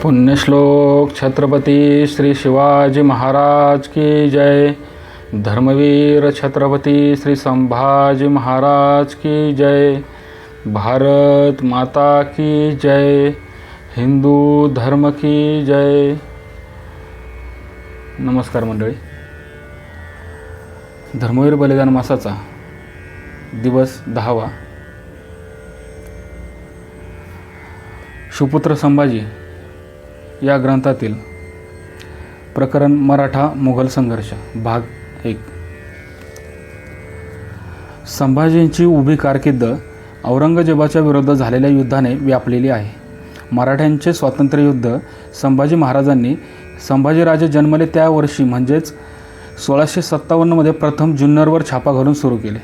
पुण्यश्लोक छत्रपती श्री शिवाजी महाराज की जय। धर्मवीर छत्रपती श्री संभाजी महाराज की जय। भारत माता की जय। हिंदू धर्म की जय। नमस्कार मंडळी, धर्मवीर बलिदान मासाचा दिवस 10वा। सुपुत्र संभाजी या ग्रंथातील प्रकरण मराठा मुघल संघर्ष भाग 1। संभाजींची उभी कारकीर्द औरंगजेबाच्या विरुद्ध झालेल्या युद्धाने व्यापलेली आहे। मराठ्यांचे स्वातंत्र्य युद्ध संभाजी महाराजांनी संभाजीराजे जन्मले त्या वर्षी म्हणजेच 1657 मध्ये प्रथम जुन्नरवर छापा घालून सुरू केले।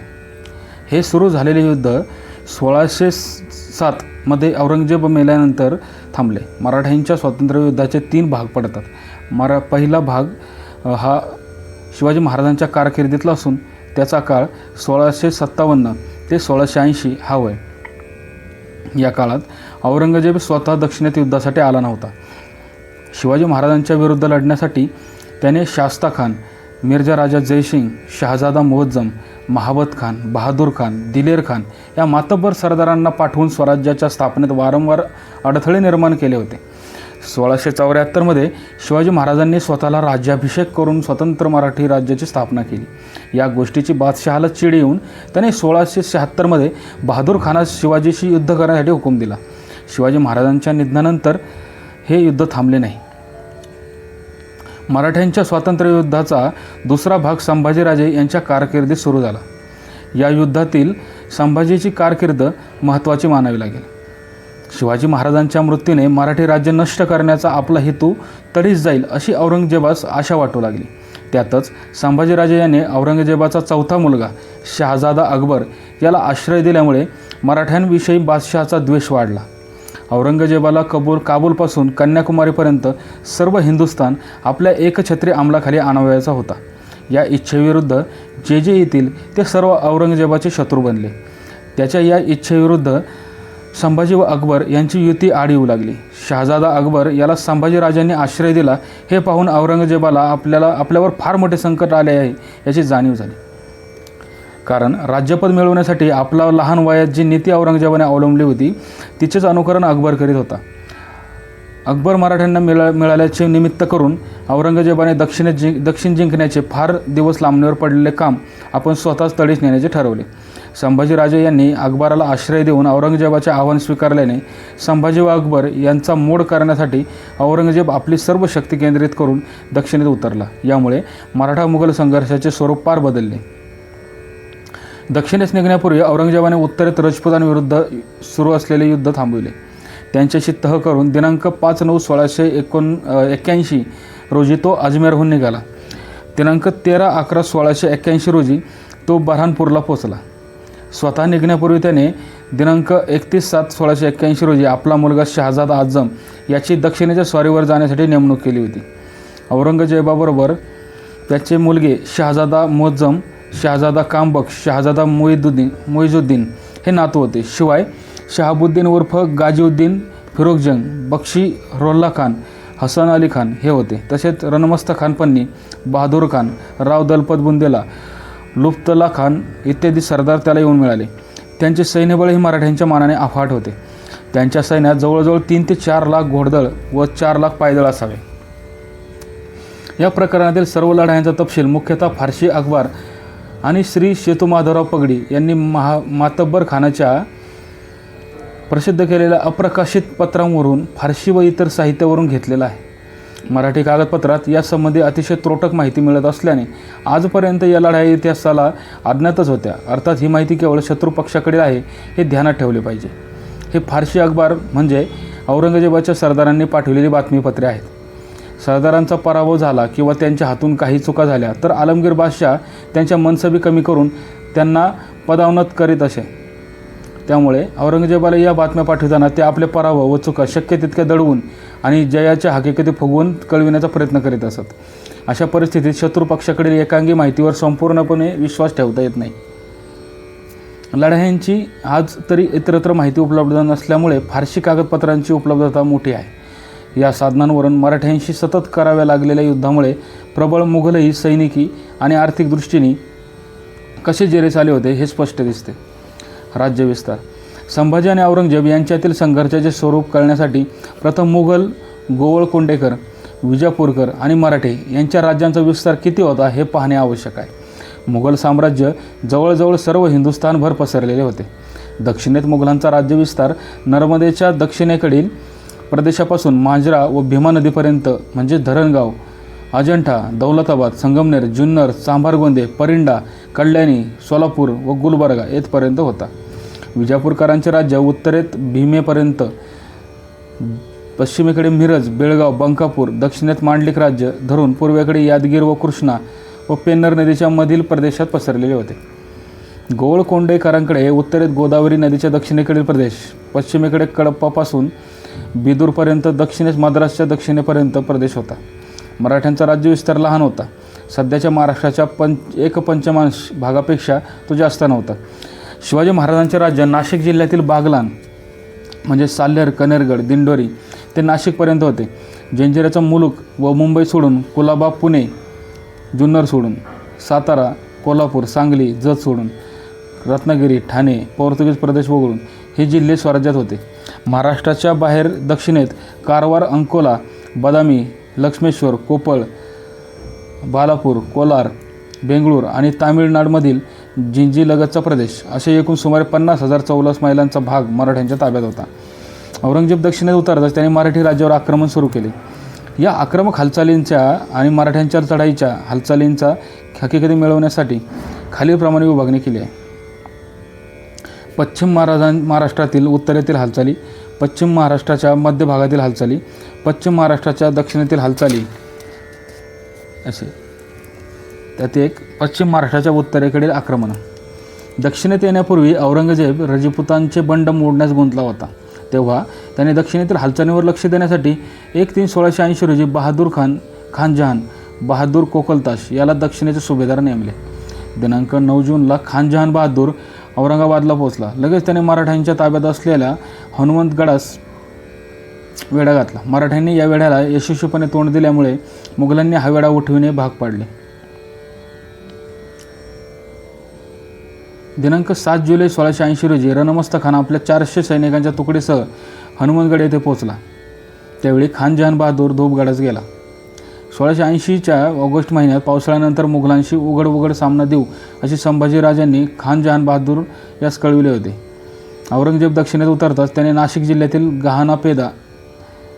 हे सुरू झालेले युद्ध 1607 मध्ये औरंगजेब मेल्यानंतर थांबले। मराठ्यांच्या स्वातंत्र्य युद्धाचे 3 भाग पडतात। पहिला भाग हा शिवाजी महाराजांच्या कारकिर्दीतला असून त्याचा काळ 1657 ते 1680 हा होय। या काळात औरंगजेब स्वतः दक्षिणेत युद्धासाठी आला नव्हता। शिवाजी महाराजांच्या विरुद्ध लढण्यासाठी त्याने शास्ता खान, मिर्झा राजा जयसिंग, शहाजादा मुअज्जम, महाबत खान, बहादूर खान, दिलेर खान या मातब्बर सरदारांना पाठवून स्वराज्याच्या स्थापनेत वारंवार अडथळे निर्माण केले होते। 1674 मध्ये शिवाजी महाराजांनी स्वतःला राज्याभिषेक करून स्वतंत्र मराठी राज्याची स्थापना केली। या गोष्टीची बादशहाला चीड येऊन त्याने 1676 मध्ये बहादूर खानास शिवाजीशी युद्ध करण्यासाठी हुकूम दिला। शिवाजी महाराजांच्या निधनानंतर हे युद्ध थांबले नाही। मराठ्यांच्या स्वातंत्र्य युद्धाचा दुसरा भाग संभाजीराजे यांच्या कारकिर्दीत सुरू झाला। या युद्धातील संभाजीची कारकीर्द महत्त्वाची मानावी लागेल। शिवाजी महाराजांच्या मृत्यूने मराठी राज्य नष्ट करण्याचा आपला हेतू तडीस जाईल अशी औरंगजेबास आशा वाटू लागली। त्यातच संभाजीराजे यांनी औरंगजेबाचा चौथा मुलगा शहाजादा अकबर याला आश्रय दिल्यामुळे मराठ्यांविषयी बादशहाचा द्वेष वाढला। औरंगजेबाला काबूलपासून कन्याकुमारीपर्यंत सर्व हिंदुस्थान आपल्या एकछत्री अंमलाखाली आणावयाचा होता। या इच्छेविरुद्ध जे येतील ते सर्व औरंगजेबाचे शत्रू बनले। त्याच्या या इच्छेविरुद्ध संभाजी व अकबर यांची युती आड येऊ लागली। शहाजादा अकबर याला संभाजीराजांनी आश्रय दिला हे पाहून औरंगजेबाला आपल्यावर फार मोठे संकट आले आहे याची जाणीव झाली। कारण राज्यपद मिळवण्यासाठी आपला लहान वयात जी नीती औरंगजेबाने अवलंबली होती तिचेच अनुकरण अकबर करीत होता। अकबर मराठ्यांना मिळाल्याचे निमित्त करून औरंगजेबाने दक्षिण जिंकण्याचे फार दिवस लांबणीवर पडलेले काम आपण स्वतःच तडीस नेण्याचे ठरवले। संभाजीराजे यांनी अकबराला आश्रय देऊन औरंगजेबाचे आव्हान स्वीकारल्याने संभाजी व अकबर यांचा मोड करण्यासाठी औरंगजेब आपली सर्व शक्ती केंद्रित करून दक्षिणेत उतरला। यामुळे मराठा मुघल संघर्षाचे स्वरूप पार बदलले। दक्षिणेस निघण्यापूर्वी औरंगजेबाने उत्तरेत राजपुतांविरुद्ध सुरू असलेले युद्ध थांबविले। त्यांच्याशी तह करून दिनांक 5/9/1681 रोजी तो अजमेरहून निघाला। दिनांक 13/11/1681 रोजी तो बऱ्हाणपूरला पोचला। स्वतः निघण्यापूर्वी त्याने दिनांक 31/7/1681 रोजी आपला मुलगा शहाजादा आझम याची दक्षिणेच्या स्वारीवर जाण्यासाठी नेमणूक केली होती। औरंगजेबाबरोबर त्याचे मुलगे शहाजादा मुअज्जम, शहाजादा कामबख्श, शहाजादा मुइजुद्दीन हे नातू होते। शिवाय शहाबुद्दीन उर्फ गाजीउद्दीन, फिरोजजंग, बक्षी रोल्ला खान, हसन अली खान हे होते। तसेच रणमस्त खान पन्नी, बहादूर खान, राव दलपत बुंदेला, लुफ्तला खान इत्यादी सरदार त्याला येऊन मिळाले। त्यांचे सैन्यबळही मराठ्यांच्या मानाने अफाट होते। त्यांच्या सैन्यात जवळजवळ 3 ते 4 लाख घोडदळ व 4 लाख पायदळ असावे। या प्रकरणातील सर्व लढायांचा तपशील मुख्यतः फारसी अखबार आणि श्री सेतुमाधवराव पगडी यांनी मातब्बर खानाच्या प्रसिद्ध केलेल्या अप्रकाशित पत्रांवरून, फारसी व इतर साहित्यावरून घेतलेला आहे। मराठी कागदपत्रात यासंबंधी अतिशय त्रोटक माहिती मिळत असल्याने आजपर्यंत या लढाया इतिहासाला अज्ञातच होत्या। अर्थात ही माहिती केवळ शत्रू पक्षाकडे आहे हे ध्यानात ठेवले पाहिजे। हे फारसी अखबार म्हणजे औरंगजेबाच्या सरदारांनी पाठवलेली बातमीपत्रे आहेत। सरदारांचा पराभव झाला किंवा त्यांच्या हातून काही चुका झाल्या तर आलमगीर बादशाह त्यांच्या मनसबी कमी करून त्यांना पदावनत करीत असे। त्यामुळे औरंगजेबाला या बातम्या पाठवताना ते आपले पराभव व चुका शक्य तितक्या दडवून आणि जयाच्या हकीकती फुगवून कळविण्याचा प्रयत्न करीत असत। अशा परिस्थितीत शत्रू पक्षाकडील एकांगी माहितीवर संपूर्णपणे विश्वास ठेवता येत नाही। लढायांची आज तरी इतरत्र माहिती उपलब्ध नसल्यामुळे फारसी कागदपत्रांची उपलब्धता मोठी आहे। या साधनांवरून मराठ्यांशी सतत कराव्या लागलेल्या युद्धामुळे प्रबळ मुघलही सैनिकी आणि आर्थिक दृष्टीने कसे जेरेस आले होते हे स्पष्ट दिसते. राज्यविस्तार. संभाजी आणि औरंगजेब यांच्यातील संघर्षाचे स्वरूप कळण्यासाठी प्रथम मुघल, गोवळकोंडेकर, विजापूरकर आणि मराठे यांच्या राज्यांचा विस्तार किती होता हे पाहणे आवश्यक आहे. मुघल साम्राज्य जवळजवळ सर्व हिंदुस्थानभर पसरलेले होते. दक्षिणेत मुघलांचा राज्यविस्तार नर्मदेच्या दक्षिणेकडील प्रदेशापासून मांजरा व भीमा नदीपर्यंत म्हणजे धरणगाव, अजंठा, दौलताबाद, संगमनेर, जुन्नर, चांभारगोंदे, परिंडा, कल्याणी, सोलापूर व गुलबर्गा येथपर्यंत होता. विजापूरकरांचे राज्य उत्तरेत भीमेपर्यंत, पश्चिमेकडे मिरज, बेळगाव, बंकापूर, दक्षिणेत मांडलिक राज्य धरून पूर्वेकडे यादगीर व कृष्णा व पेन्नर नदीच्या मधील प्रदेशात पसरलेले होते. गोवळकोंडेकरांकडे उत्तरेत गोदावरी नदीच्या दक्षिणेकडील प्रदेश, पश्चिमेकडे कडप्पापासून बिदूरपर्यंत, दक्षिणेस मद्रासच्या दक्षिणेपर्यंत प्रदेश होता. मराठ्यांचा राज्यविस्तार लहान होता. सध्याच्या महाराष्ट्राच्या 1/5 भागापेक्षा तो जास्त नव्हता. शिवाजी महाराजांचे राज्य नाशिक जिल्ह्यातील बागलाण म्हणजे साल्हेर, कनेरगड, दिंडोरी ते नाशिकपर्यंत होते. जंजिऱ्याचा मुलूक व मुंबई सोडून, कुलाबा, पुणे, जुन्नर सोडून, सातारा, कोल्हापूर, सांगली, जत सोडून, रत्नागिरी, ठाणे, पोर्तुगीज प्रदेश वगळून हे जिल्हे स्वराज्यात होते. महाराष्ट्राच्या बाहेर दक्षिणेत कारवार, अंकोला, बदामी, लक्ष्मेश्वर, कोपळ, बालापूर, कोलार, बेंगळूर आणि तामिळनाडमधील जिंजीलगतचा प्रदेश असे एकूण सुमारे 50,000 चौरस मैलांचा भाग मराठ्यांच्या ताब्यात होता. औरंगजेब दक्षिणेत उतरताच त्यांनी मराठी राज्यावर आक्रमण सुरू केले. या आक्रमक हालचालींच्या आणि मराठ्यांच्या चढाईच्या हालचालींचा हकीकती मिळवण्यासाठी खालीलप्रमाणे विभागणी केली आहे. पश्चिम महाराष्ट्रातील उत्तरेतील हालचाली, पश्चिम महाराष्ट्राच्या मध्य भागातील हालचाली, पश्चिम महाराष्ट्राच्या दक्षिणेतील हालचाली असे. त्यात एक पश्चिम महाराष्ट्राच्या उत्तरेकडील आक्रमण. दक्षिणेत येण्यापूर्वी औरंगजेब रजपुतांचे बंड मोडण्यास गुंतला होता. तेव्हा त्याने दक्षिणेतील हालचालींवर लक्ष देण्यासाठी 1/3/1680 रोजी बहादूर खान जहान बहादूर कोकलताश याला दक्षिणेचे सुभेदार नेमले. दिनांक 9 जूनला खान जहान बहादूर औरंगाबादला पोहोचला. लगेच त्याने मराठ्यांच्या ताब्यात असलेल्या हनुमंतगडास वेढा घातला. मराठ्यांनी या वेढ्याला यशस्वीपणे तोंड दिल्यामुळे मुघलांनी हा वेढा उठविणे भाग पाडले. दिनांक 7 जुलै 1680 रोजी रणमस्त खान आपल्या 400 सैनिकांच्या तुकडीसह हनुमंतगड येथे पोहोचला. त्यावेळी खान जहान बहादूर धोपगडास गेला. 1680च्या ऑगस्ट महिन्यात पावसाळ्यानंतर मुघलांशी उघड सामना देऊ असे संभाजीराजांनी खान जहान बहादूर यास कळविले होते. औरंगजेब दक्षिणेत उतरताच त्याने नाशिक जिल्ह्यातील गहाणा पेदा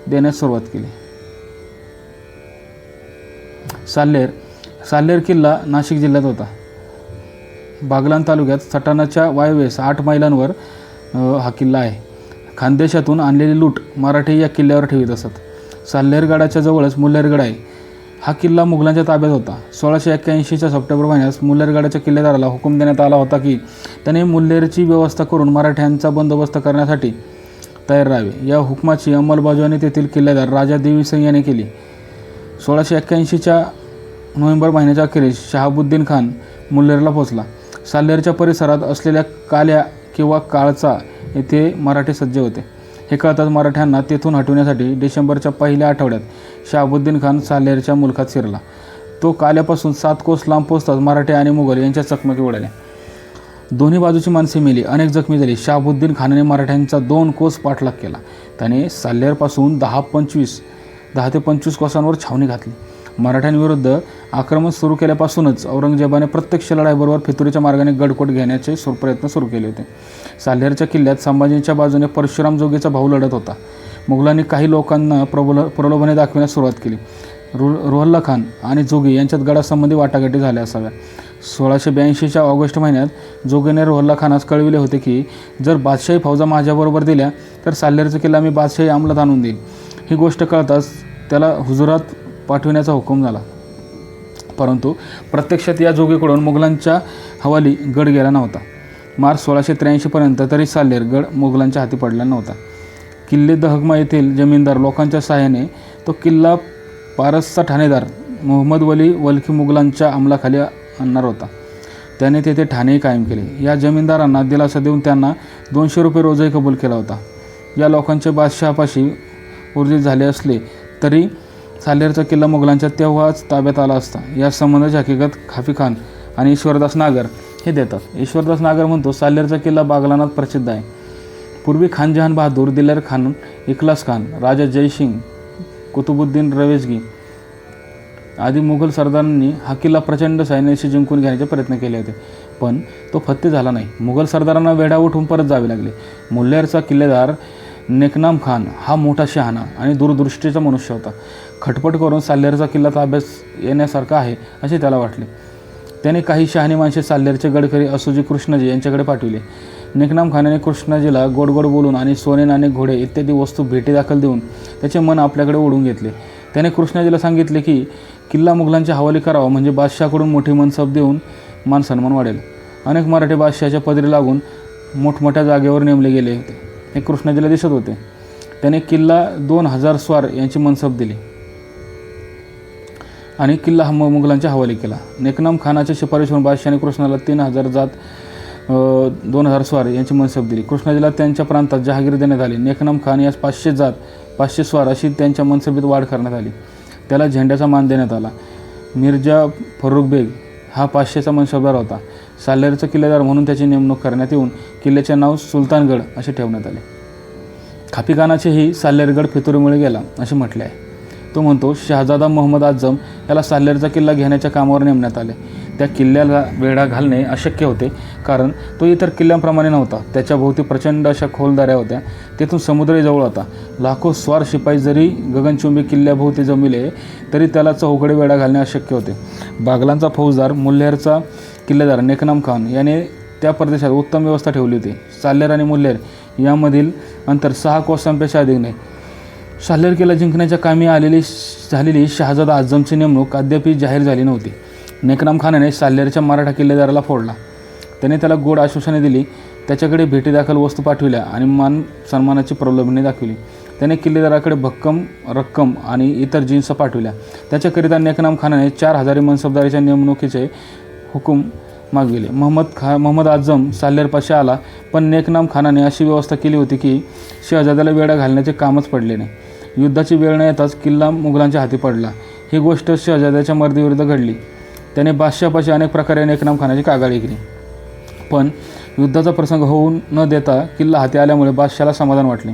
देण्यास सुरुवात केली. साल्हेर किल्ला नाशिक जिल्ह्यात होता. बागलाण तालुक्यात सटाणाच्या वायव्येस 8 मैलांवर हा किल्ला आहे. खानदेशातून आणलेली लूट मराठी या किल्ल्यावर ठेवीत असत. साल्हेरगडाच्या जवळच मुल्हेरगड आहे. हा किल्ला मुघलांच्या ताब्यात होता. 1681च्या सप्टेंबर महिन्यात मुल्हेरगडाच्या किल्लेदाराला हुकूम देण्यात आला होता की त्याने मुल्हेरची व्यवस्था करून मराठ्यांचा बंदोबस्त करण्यासाठी तयार राहावे. या हुकमाची अंमलबजावणी तेथील किल्लेदार राजा देवीसिंग याने केली. 1681च्या नोव्हेंबर महिन्याच्या अखेरीस शहाबुद्दीन खान मुल्हेरला पोहोचला. साल्हेरच्या परिसरात असलेल्या काल्या किंवा काळचा येथे मराठे सज्ज होते. हे कळताच मराठ्यांना तेथून हटवण्यासाठी डिसेंबरच्या पहिल्या आठवड्यात शहाबुद्दीन खान साल्हेरच्या मुलखात शिरला. तो काल्यापासून 7 कोस लांब पोहोचताच मराठे आणि मुघल यांच्या चकमकी उडाल्या. दोन्ही बाजूची माणसे मेली, अनेक जखमी झाली. शहाबुद्दीन खानाने मराठ्यांचा 2 कोस पाठलाग केला. त्याने साल्हेरपासून 10 ते 25 कोसांवर छावणी घातली. मराठ्यांविरुद्ध आक्रमण सुरू केल्यापासूनच औरंगजेबाने प्रत्यक्ष लढाईबरोबर फितुरीच्या मार्गाने गडकोट घेण्याचे प्रयत्न सुरू केले होते. साल्हेरच्या किल्ल्यात संभाजींच्या बाजूने परशुराम जोगीचा भाऊ लढत होता. मुघलांनी काही लोकांना प्रलोभने दाखविण्यास सुरुवात केली. रोहल्ला खान आणि जोगी यांच्यात गडासंबंधी वाटाघाटी झाल्या असाव्या. 1682च्या ऑगस्ट महिन्यात जोगीने रोहल्ला खानास कळविले होते की जर बादशाही फौजा माझ्याबरोबर दिल्या तर साल्हेरचा किल्ला मी बादशाही अंमलात आणून देईल. ही गोष्ट कळताच त्याला हुजुरात पाठविण्याचा हुकूम झाला. परंतु प्रत्यक्षात या जोगीकडून मुघलांच्या हवाली गड गेला नव्हता. मार्च 1683पर्यंत तरी साल्हेर गड मुघलांच्या हाती पडला नव्हता. किल्ले दहगमा येथील जमीनदार लोकांच्या सहाय्याने तो किल्ला पारसचा ठाणेदार मोहम्मद वली वलखी मुघलांच्या अंमलाखाली आणणार होता. त्याने तेथे ठाणे कायम केले. या जमीनदारांना दिलासा देऊन त्यांना 200 रुपये रोजही कबूल केला होता. या लोकांचे बादशहापाशी ऊर्जित झाले असले तरी साल्हेरचा किल्ला मुघलांच्या तेव्हाच ताब्यात आला असता या संबंधाची हकीकत खाफी खान आणि ईश्वरदास नागर हे देतात. ईश्वरदास नागर म्हणतो, साल्हेरचा किल्ला बागलानात प्रसिद्ध आहे. पूर्वी खानजहान बहादूर, दिलेर खान, इखलास खान, राजा जयसिंग, कुतुबुद्दीन रवेजगी आदी मुघल सरदारांनी हा किल्ला प्रचंड सैन्याशी जिंकून घेण्याचे प्रयत्न केले होते, पण तो फत्ते झाला नाही. मुघल सरदारांना वेढा उठून परत जावे लागले. मुल्हेरचा किल्लेदार नेकनाम खान हा मोठा शहाणा आणि दूरदृष्टीचा मनुष्य होता. खटपट करून साल्हेरचा किल्ला ताब्यात येण्यासारखा आहे असे त्याला वाटले. त्याने काही शहाणी माणसे साल्हेरचे गडकरी असोजी कृष्णाजी यांच्याकडे पाठविले. नेकनाम खानाने कृष्णाजीला गोड गोड बोलून आणि सोने नाणे घोडे इत्यादी वस्तू भेटी दाखल देऊन त्याचे मन आपल्याकडे ओढून घेतले. त्याने कृष्णाजीला सांगितले की किल्ला मुघलांच्या हवाली करावा, म्हणजे बादशाहकडून मोठी मनसब देऊन मान सन्मान वाढेल. अनेक मराठी बादशाहाच्या पदरी लागून मोठमोठ्या जागेवर नेमले गेले होते, हे कृष्णाजीला दिसत होते. त्याने किल्ला 2000 स्वार यांची मनसब दिली आणि किल्ला मुघलांच्या हवाली केला. नेकनाम खानाच्या शिफारशीवरून बादशाहाने कृष्णाला 3000 जात 2000 स्वार यांची मनसब दिली. कृष्णाजीला त्यांच्या प्रांतात जहागीर देण्यात आली. नेकनाम खान यास 500 जात 500 स्वार अशी त्यांच्या मनसबीत वाढ करण्यात आली. त्याला झेंड्याचा मान देण्यात आला. मिर्जा फरुख बेग हा 500चा मनसबदार होता. साल्हेरचा किल्लेदार म्हणून त्याची नेमणूक करण्यात येऊन किल्ल्याचे नाव सुलतानगड असे ठेवण्यात आले. खाफी खानाचेही साल्हेरगड फितुरीमुळे गेला असे म्हटले आहे. तो म्हणतो, शहाजादा मोहम्मद आझम याला साल्हेरचा किल्ला घेण्याच्या कामावर नेमण्यात आले. त्या किल्ल्याला वेढा घालणे अशक्य होते, कारण तो इतर किल्ल्यांप्रमाणे नव्हता. त्याच्या भोवती प्रचंड अशा खोल दऱ्या होत्या. तेथून समुद्रही जवळ होता. लाखो स्वार शिपाई जरी गगनचुंबी किल्ल्याभोवती जमिले तरी त्याला चौकडे वेढा घालणे अशक्य होते. बागलांचा फौजदार मुल्हेरचा किल्लेदार नेकनाम खान याने त्या प्रदेशात उत्तम व्यवस्था ठेवली होती. साल्हेर आणि मुल्हेर यामधील अंतर 6 कोसांपेक्षा अधिक नाही. साल्हेर किल्ला जिंकण्याच्या कामी झालेली शहाजादा आझमची नेमणूक अद्याप जाहीर झाली नव्हती. नेकनाम खानाने साल्हेरच्या मराठा किल्लेदाराला फोडला. त्याने त्याला गोड आश्वासने दिली, त्याच्याकडे भेटीदाखल वस्तू पाठविल्या आणि मान सन्मानाची प्रलोभने दाखविली. त्याने किल्लेदाराकडे भक्कम रक्कम आणि इतर जिन्स पाठविल्या. त्याच्याकरिता नेकनाम खानाने 4000 मनसबदारीच्या नेमणुकीचे हुकूम मागविले. मोहम्मद आझम साल्हेरपाशी आला, पण नेकनाम खानाने अशी व्यवस्था केली होती की शहजाद्याला वेढा घालण्याचे कामच पडले नाही. युद्धाची वेळ न येताच किल्ला मुघलांच्या हाती पडला. ही गोष्ट शहजाद्याच्या मर्दीविरुद्ध घडली. त्याने बादशाहापाशी अनेक प्रकारे नेकनाम खानाची कागाळी केली, पण युद्धाचा प्रसंग होऊ न देता किल्ला हाती आल्यामुळे बादशाहाला समाधान वाटले.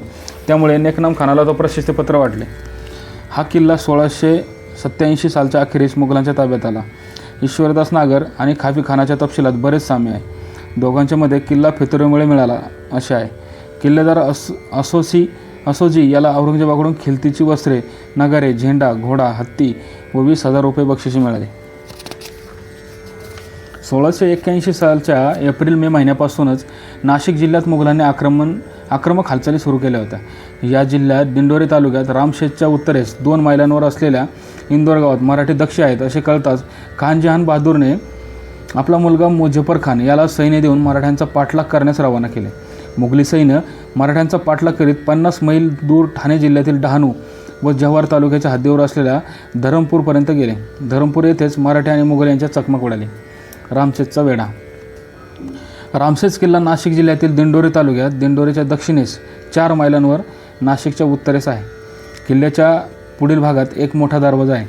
त्यामुळे नेकनाम खानाला तो प्रशस्तीपत्र वाटले. हा किल्ला 1687 सालच्या अखेरीस मुघलांच्या ताब्यात आला. ईश्वरदास नागर आणि खाफी खानाच्या तपशिलात बरेच साम्य आहे. दोघांच्या मध्ये किल्ला फितुरीमुळे मिळाला असे आहे. किल्लेदार असोजी याला औरंगजेबाकडून खिलतीची वस्त्रे, नगारे, झेंडा, घोडा, हत्ती व 20,000 रुपये बक्षिसे मिळाले. 1681 सालच्या एप्रिल-मे महिन्यापासूनच नाशिक जिल्ह्यात मुघलांनी आक्रमक हालचाली सुरू केल्या होत्या. या जिल्ह्यात दिंडोरी तालुक्यात रामशेजच्या उत्तरेस 2 मैलांवर असलेल्या इंदोर गावात मराठी दक्ष आहेत असे कळताच खानजहान बहादूरने आपला मुलगा मुझफ्फर खान याला सैन्य देऊन मराठ्यांचा पाठलाग करण्यास रवाना केले. मुघली सैन्य मराठ्यांचा पाठलाग करीत 50 मैल दूर ठाणे जिल्ह्यातील डहाणू व जव्हार तालुक्याच्या हद्दीवर असलेल्या धरमपूरपर्यंत गेले. धरमपूर येथेच मराठी आणि मुघल यांच्यात चकमक उडाली. रामशेजचा वेढा. रामशेज किल्ला नाशिक जिल्ह्यातील दिंडोरी तालुक्यात दिंडोरीच्या दक्षिणेस 4 मैलांवर नाशिकच्या उत्तरेस आहे. किल्ल्याच्या पुढील भागात एक मोठा दरवाजा आहे.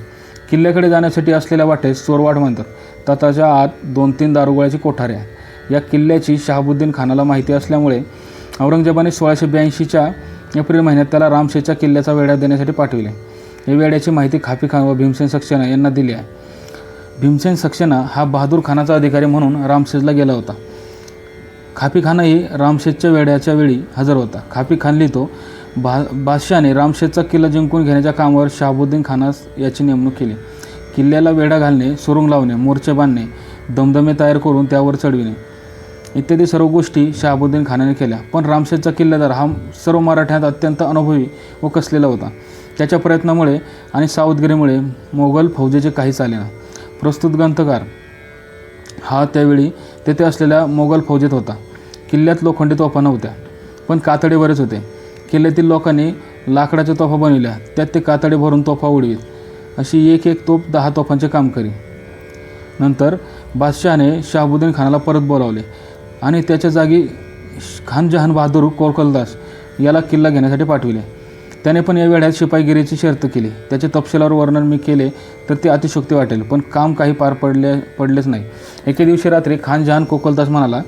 किल्ल्याकडे जाण्यासाठी असलेल्या वाटेस चोरवाट म्हणतात. तथाच्या आत 2-3 दारुगोळ्याची कोठारे आहे. या किल्ल्याची शहाबुद्दीन खानाला माहिती असल्यामुळे औरंगजेबाने 1682च्या एप्रिल महिन्यात त्याला रामशेजच्या किल्ल्याचा वेढा देण्यासाठी पाठविले. या वेढ्याची माहिती खाफी खान व भीमसेन सक्सेना यांना दिली आहे. भीमसेन सक्सेना हा बहादूर खानाचा अधिकारी म्हणून रामशेजला गेला होता. खाफी खानही रामशेजच्या वेढ्याच्या वेळी हजर होता. खाफी खान लिहितो, बादशाहाने रामशेजचा किल्ला जिंकून घेण्याच्या कामावर शहाबुद्दीन खानास याची नेमणूक केली. किल्ल्याला वेढा घालणे, सुरुंग लावणे, मोर्चे बांधणे, दमदमे तयार करून त्यावर चढविणे इत्यादी सर्व गोष्टी शहाबुद्दीन खानाने केल्या. पण रामशेजचा किल्लेदार हा सर्व मराठ्यात अत्यंत अनुभवी व कसलेला होता. त्याच्या प्रयत्नामुळे आणि सावधगिरीमुळे मोगल फौजेचे काही चालेना. प्रस्तुत ग्रंथकार हा त्यावेळी तेथे असलेल्या मोगल फौजेत होता. किल्ल्यात लोखंडी तोफा नव्हत्या, पण कातडे बरेच होते. किल्ल्यातील लोकांनी लाकडाच्या तोफा बनविल्या, त्यात ते कातडे भरून तोफा उडवीत. अशी एक तोफ 10 तोफांचे काम करी. नंतर बादशहाने शहाबुद्दीन खानाला परत बोलावले आणि त्याच्या जागी खानजहान बहादूर कोरकलदास याला किल्ला घेण्यासाठी पाठविले. त्याने पण या वेढ्यात शिपाईगिरीची शर्त केली. त्याचे तपशीलवार वर्णन मी केले तर ते अतिशयोक्ती वाटेल, पण काम काही पार पडलेच नाही. एके दिवशी रात्री खान जहान कोकलतास म्हणाला,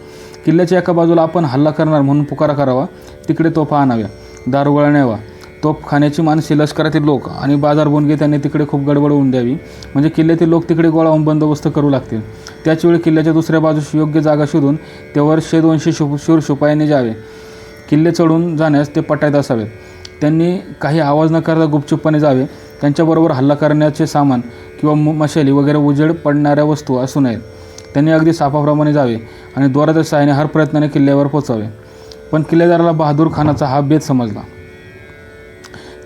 किल्ल्याच्या एका बाजूला आपण हल्ला करणार म्हणून पुकारा करावा, तिकडे तोफा आणाव्या, दारुगोळा न्यावा. तोफखान्याची माणसे, लष्करातील लोक आणि बाजार बोनगे त्यांनी तिकडे खूप गडबड होऊन द्यावी, म्हणजे किल्ल्यातील लोक तिकडे गोळा होऊन बंदोबस्त करू लागतील. त्याचवेळी किल्ल्याच्या दुसऱ्या बाजूस योग्य जागा शोधून त्यावर 100-200 शूर शिपायांनी जावे. किल्ले चढून जाण्यास ते पटायत असावेत. त्यांनी काही आवाज न करता गुपचूपपणे जावे. त्यांच्याबरोबर हल्ला करण्याचे सामान किंवा मशाली वगैरे उजेड पडणाऱ्या वस्तू असू नयेत. त्यांनी अगदी सापाप्रमाणे जावे आणि दोराच्या सहाय्याने हर प्रयत्नाने किल्ल्यावर पोचावे. पण किल्लेदाराला बहादूर खानाचा हा बेत समजला.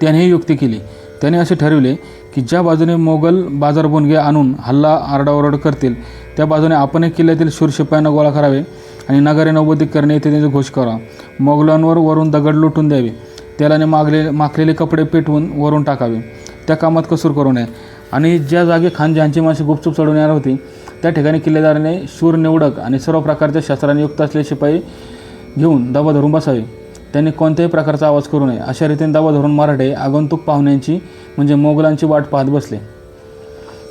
त्याने ही युक्ती केली. त्याने असे ठरविले की ज्या बाजूने मोगल बाजारबोनगे आणून हल्ला आरडाओरड करतील त्या बाजूने आपणही किल्ल्यातील शूर शिपायांना गोळा करावे आणि नगारे नौबंदी करणे इत्यादींचा घोष करावा. मोगलांवर वरून दगड लुटून द्यावे. तेलाने माखलेले कपडे पेटवून वरून टाकावे. त्या कामात कसूर करू नये. आणि ज्या जागी खान जहानची माणसे गुपचूप चढून येणार होती त्या ठिकाणी किल्लेदाराने शूर, निवडक आणि सर्व प्रकारच्या शस्त्रांनी युक्त असलेले शिपाई घेऊन दबा धरून बसावे. त्यांनी कोणत्याही प्रकारचा आवाज करू नये. अशा रीतीने दबा धरून मराठे आगंतुक पाहुण्यांची म्हणजे मोगलांची वाट पाहत बसले.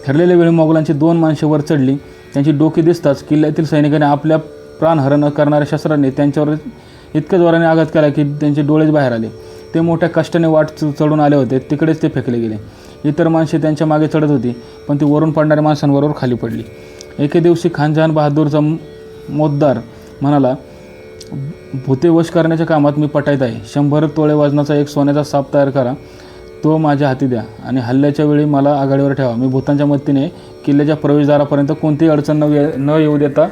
ठरलेल्या वेळी मोगलांची 2 माणसे वर चढली. त्यांची डोकी दिसताच किल्ल्यातील सैनिकांनी आपल्या प्राणहरण करणाऱ्या शस्त्रांनी त्यांच्यावर इतक्या जोराने आघात केला की त्यांचे डोळेच बाहेर आले. ते मोठ्या कष्टाने वाट चढून आले होते, तिकडेच ते फेकले गेले. इतर माणसे त्यांच्या मागे चढत होती, पण ती वरून पडणाऱ्या माणसांबरोबर खाली पडली. एके दिवशी खानजहान बहादूरचा मोद्दार म्हणाला, भूते वश करण्याच्या कामात मी पटाईत आहे. 100 तोळे वजनाचा एक सोन्याचा साप तयार करा, तो माझ्या हाती द्या आणि हल्ल्याच्या वेळी मला आघाडीवर ठेवा. मी भूतांच्या मदतीने किल्ल्याच्या प्रवेशद्वारापर्यंत कोणतीही अडचण न येऊ देता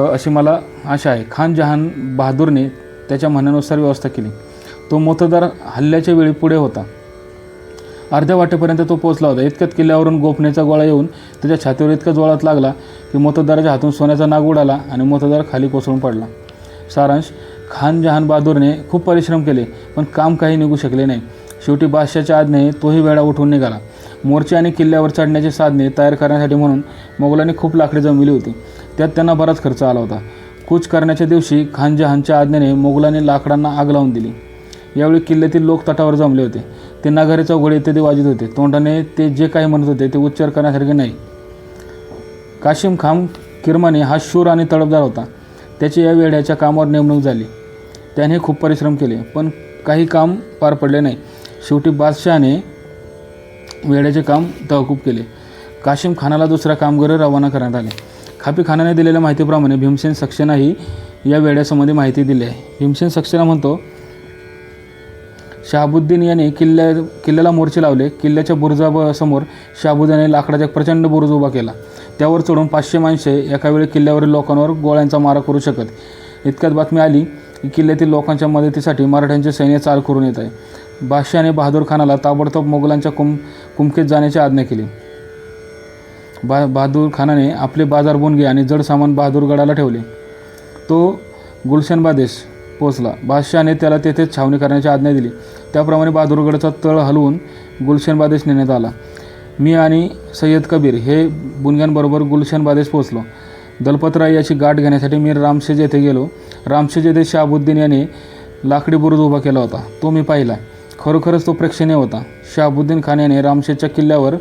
अशी मला आशा आहे. खान जहान बहादूरने त्याच्या म्हणण्यानुसार व्यवस्था केली. तो मोतदार हल्ल्याच्या वेळी पुढे होता. अर्ध्या वाटेपर्यंत तो पोहोचला होता. इतक्यात किल्ल्यावरून गोफणीचा गोळा येऊन त्याच्या छातीवर इतका जोरात लागला की मोतदाराच्या हातून सोन्याचा नाग उडाला आणि मोतदार खाली कोसळून पडला. सारांश, खान जहान बहादूरने खूप परिश्रम केले, पण काम काही निघू शकले नाही. शेवटी बादशाहच्या आज्ञेने तोही वेळा उठून निघाला. मोर्चे आणि किल्ल्यावर चढण्याची साधने तयार करण्यासाठी म्हणून मोगलांनी खूप लाकडे जमविली होती. त्यात त्यांना बराच खर्च आला होता. कूच करण्याच्या दिवशी खान जहानच्या आज्ञेने मोगलांनी लाकडांना आग लावून दिली. यावेळी किल्ल्यातील लोक तटावर जमले होते. ते नगारे, चौघडे इत्यादी वाजत होते. तोंडाने ते जे काही म्हणत होते ते उच्चार करण्यासारखे नाही. काशिम खान किरमानी हा शूर आणि तडफदार होता. त्याची या वेढ्याच्या कामावर नेमणूक झाली. त्याने खूप परिश्रम केले, पण काही काम पार पडले नाही. शेवटी बादशहाने वेढ्याचे काम तहकूब केले. काशिम खानाला दुसऱ्या कामगार रवाना करण्यात आले. खापी खानाने दिलेल्या माहितीप्रमाणे भीमसेन सक्सेनाही या वेढ्यासंबंधी माहिती दिली आहे. भीमसेन सक्सेना म्हणतो, शहाबुद्दीन याने किल्ल्याला मोर्चे लावले. किल्ल्याच्या बुरुजासमोर शहाबुद्दीने लाकडाचा एक प्रचंड बुरुज उभा केला. त्यावर चढून 500 माणसे एकावेळी किल्ल्यावरील लोकांवर गोळ्यांचा मारा करू शकत. इतक्यात बातमी आली की किल्ल्यातील लोकांच्या मदतीसाठी मराठ्यांचे सैन्य चाल करून येत आहे. बादशहाने बहादूर खानाला ताबडतोब मोगलांच्या कुमकेत जाण्याची आज्ञा केली. बहादूर खानाने आपले बाजार बोनगे आणि जड सामान बहादूरगडाला ठेवले. तो गुलशनबादेश पोहोचला. बादशहाने त्याला तेथेच छावणी करण्याची आज्ञा दिली. त्याप्रमाणे बहादूरगडाचा तळ हलवून गुलशनबादेश नेण्यात आला. मी आणि सय्यद कबीर हे बुनग्यांबरोबर गुलशनबादेश पोहोचलो. दलपतराय याची गाठ घेण्यासाठी मी रामशेज येथे गेलो. रामशेज येथे शहाबुद्दीन याने लाकडी बुरुज उभा केला होता. तो मी पाहिला. खरोखरच तो प्रेक्षणीय होता. शहाबुद्दीन खान याने रामशेजच्या किल्ल्यावर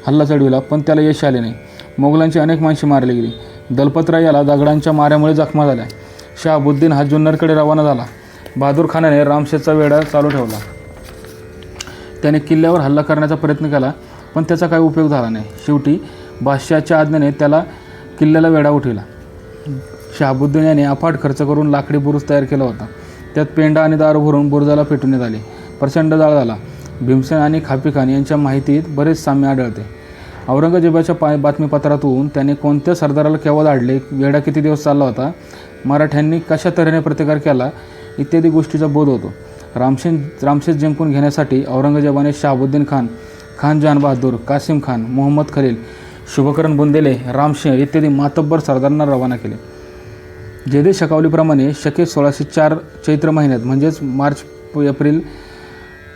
हल्ला चढविला, पण त्याला यश आले नाही. मोगलांची अनेक माणसे मारली गेली. दलपतराय याला दगडांच्या माऱ्यामुळे जखमा झाल्या. शहाबुद्दीन हा जुन्नरकडे रवाना झाला. बहादूर खानाने रामशेजचा वेढा चालू ठेवला. त्याने किल्ल्यावर हल्ला करण्याचा प्रयत्न केला, पण त्याचा काही उपयोग झाला नाही. शेवटी बादशहाच्या आज्ञेने त्याला किल्ल्याला वेढा उठविला. शहाबुद्दीन याने अफाट खर्च करून लाकडी बुरुज तयार केला होता. त्यात पेंडा आणि दारू भरून बुरुजाला पेटवण्यात आले. प्रचंड जाळ झाला. भीमसेन आणि खापी खान यांच्या माहितीत बरेच साम्य आढळते. औरंगजेबाच्या बातमीपत्रातून त्याने कोणत्या सरदाराला केव्हा धाडले, वेढा किती दिवस चालला होता, मराठ्यांनी कशा तऱ्हेने प्रतिकार केला इत्यादी गोष्टीचा बोध होतो. रामशेज जिंकून घेण्यासाठी औरंगजेबाने शहाबुद्दीन खान, खान जहान बहादूर, कासिम खान, मोहम्मद खलील, शुभकरण बुंदेले, रामशेर इत्यादी मातब्बर सरदारांना रवाना केले. जेदे शकावलीप्रमाणे शके 1604 चैत्र महिन्यात म्हणजेच मार्च-एप्रिल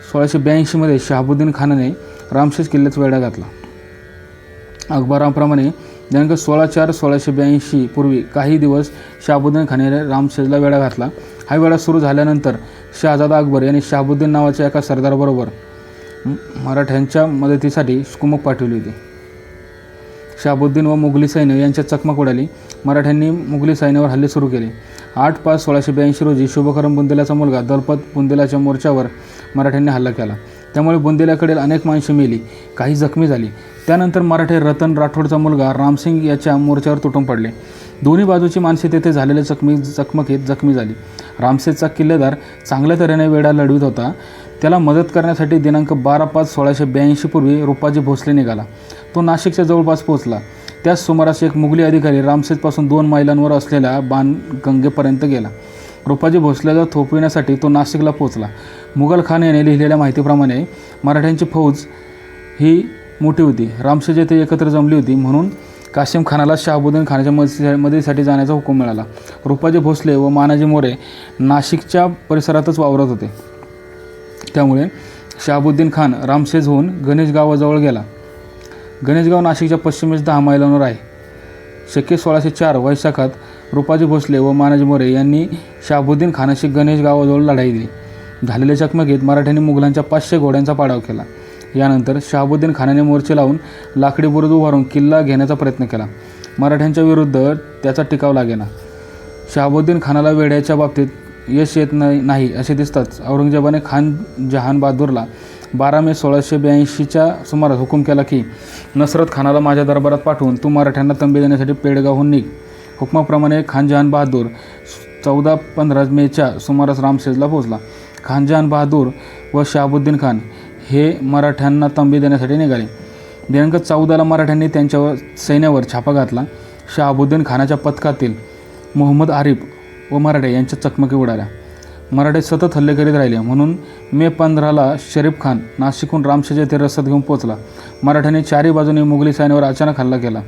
1682 शहाबुद्दीन खानाने रामशेज किल्ल्यात वेढा घातला. अकबराप्रमाणे दिनांक 16/4/1682 पूर्वी काही दिवस शहाबुद्दीन खानाने रामशेजला वेढा घातला हा वेढा सुरू झाल्यानंतर शहाजादा अकबर यांनी शहाबुद्दीन नावाच्या एका सरदाराबरोबर मराठ्यांच्या मदतीसाठी कुमक पाठवली होती. शहाबुद्दीन व मुघली सैन्य यांच्यात चकमक उडाली. मराठ्यांनी मुघली सैन्यावर हल्ले सुरू केले. 8/5/1682 रोजी शुभकरम बुंदेलाचा मुलगा दलपत बुंदेलाच्या मोर्चावर मराठ्यांनी हल्ला केला. त्यामुळे बुंदेलाकडील अनेक माणसे मेली, काही जखमी झाली. त्यानंतर मराठे रतन राठोडचा मुलगा रामसिंग याच्या मोर्चावर तुटून पडले. दोन्ही बाजूची माणसे तेथे झालेल्या चकमकीत जखमी झाली. रामसेजचा किल्लेदार चांगल्या तऱ्हेने वेढा लढवित होता. त्याला मदत करण्यासाठी दिनांक 12/5/1682 पूर्वी रुपाजी भोसले निघाला. तो नाशिकच्या जवळपास पोहोचला. त्याच सुमारास एक मुघली अधिकारी रामसेजपासून 2 मैलांवर असलेल्या बाणगंगेपर्यंत गेला. रुपाजी भोसलेला थोपविण्यासाठी तो नाशिकला पोहोचला. मुघल खान याने लिहिलेल्या माहितीप्रमाणे मराठ्यांची फौज ही मोठी होती. रामसेज येथे एकत्र जमली होती, म्हणून कासिम खानाला शहाबुद्दीन खानाच्या मदतीसाठी जाण्याचा हुकूम मिळाला. रुपाजी भोसले व मानाजी मोरे नाशिकच्या परिसरातच वावरत होते. त्यामुळे शहाबुद्दीन खान रामसेजहून गणेश गावाजवळ गेला. गणेशगाव नाशिकच्या पश्चिमेस 10 मैलांवर आहे. शके 1604 वैशाखात रुपाजी भोसले व मानाजी मोरे यांनी शहाबुद्दीन खानाशी गणेश गावाजवळ लढाई दिली. झालेल्या चकमकीत मराठ्यांनी मुघलांच्या 500 घोड्यांचा पाडाव केला. यानंतर शहाबुद्दीन खानाने मोर्चे लावून लाकडी बुरुज उभारून किल्ला घेण्याचा प्रयत्न केला. मराठ्यांच्या विरुद्ध त्याचा टिकाव लागेना. शहाबुद्दीन खानाला वेढ्याच्या बाबतीत यश येत नाही असे दिसताच औरंगजेबाने खान जहान बहादूरला 12 मे 1682च्या सुमारास हुकूम केला की नसरत खानाला माझ्या दरबारात पाठवून तू मराठ्यांना तंबी देण्यासाठी पेडगावहून निघ. हुकमाप्रमाणे खान जहान बहादूर 14-15 मेच्या सुमारास रामसेजला पोहोचला. खान जहान बहादूर व शहाबुद्दीन खान हे मराठ्यांना तंबी देण्यासाठी निघाले. दिनांक 14ला मराठ्यांनी त्यांच्या सैन्यावर छापा घातला. शहाबुद्दीन खानाच्या पथकातील मोहम्मद आरिफ व मराठे यांच्या चकमकी उडाल्या. मराठे सतत हल्ले करीत राहिले, म्हणून मे 15ला शरीफ खान नाशिकहून रामसेज येथे रसद घेऊन पोहोचला. मराठ्यांनी चारही बाजूने मुघली सैन्यावर अचानक हल्ला केला.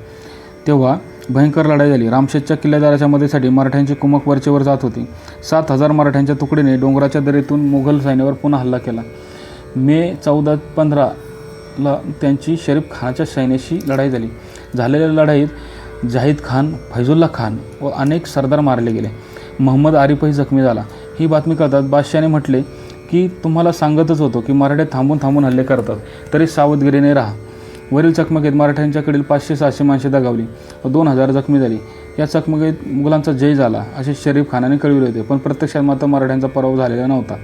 तेव्हा भयंकर लढाई झाली. रामसेजच्या किल्लेदाराच्या मदतीसाठी मराठ्यांची कुमक वरचेवर जात होती. 7,000 मराठ्यांच्या तुकडीने डोंगराच्या दरीतून मुघल सैन्यावर पुन्हा हल्ला केला. मे 14-15ला त्यांची शरीफ खानाच्या सैन्याशी लढाई झाली. झालेल्या लढाईत जाहीद खान, फैजुल्ला खान व अनेक सरदार मारले गेले. मोहम्मद आरिफही जखमी झाला. ही बातमी कळताच बादशाहाने म्हटले की तुम्हाला सांगतच होतो की मराठे थांबून हल्ले करतात, तरी सावधगिरीने राहा. वरील चकमकीत मराठ्यांच्याकडील 500-600 माणसे दगावली व 2000 जखमी झाली. या चकमकीत मुघलांचा जय झाला असे शरीफ खानाने कळविले होते, पण प्रत्यक्षात मात्र मराठ्यांचा पराभव झालेला नव्हता.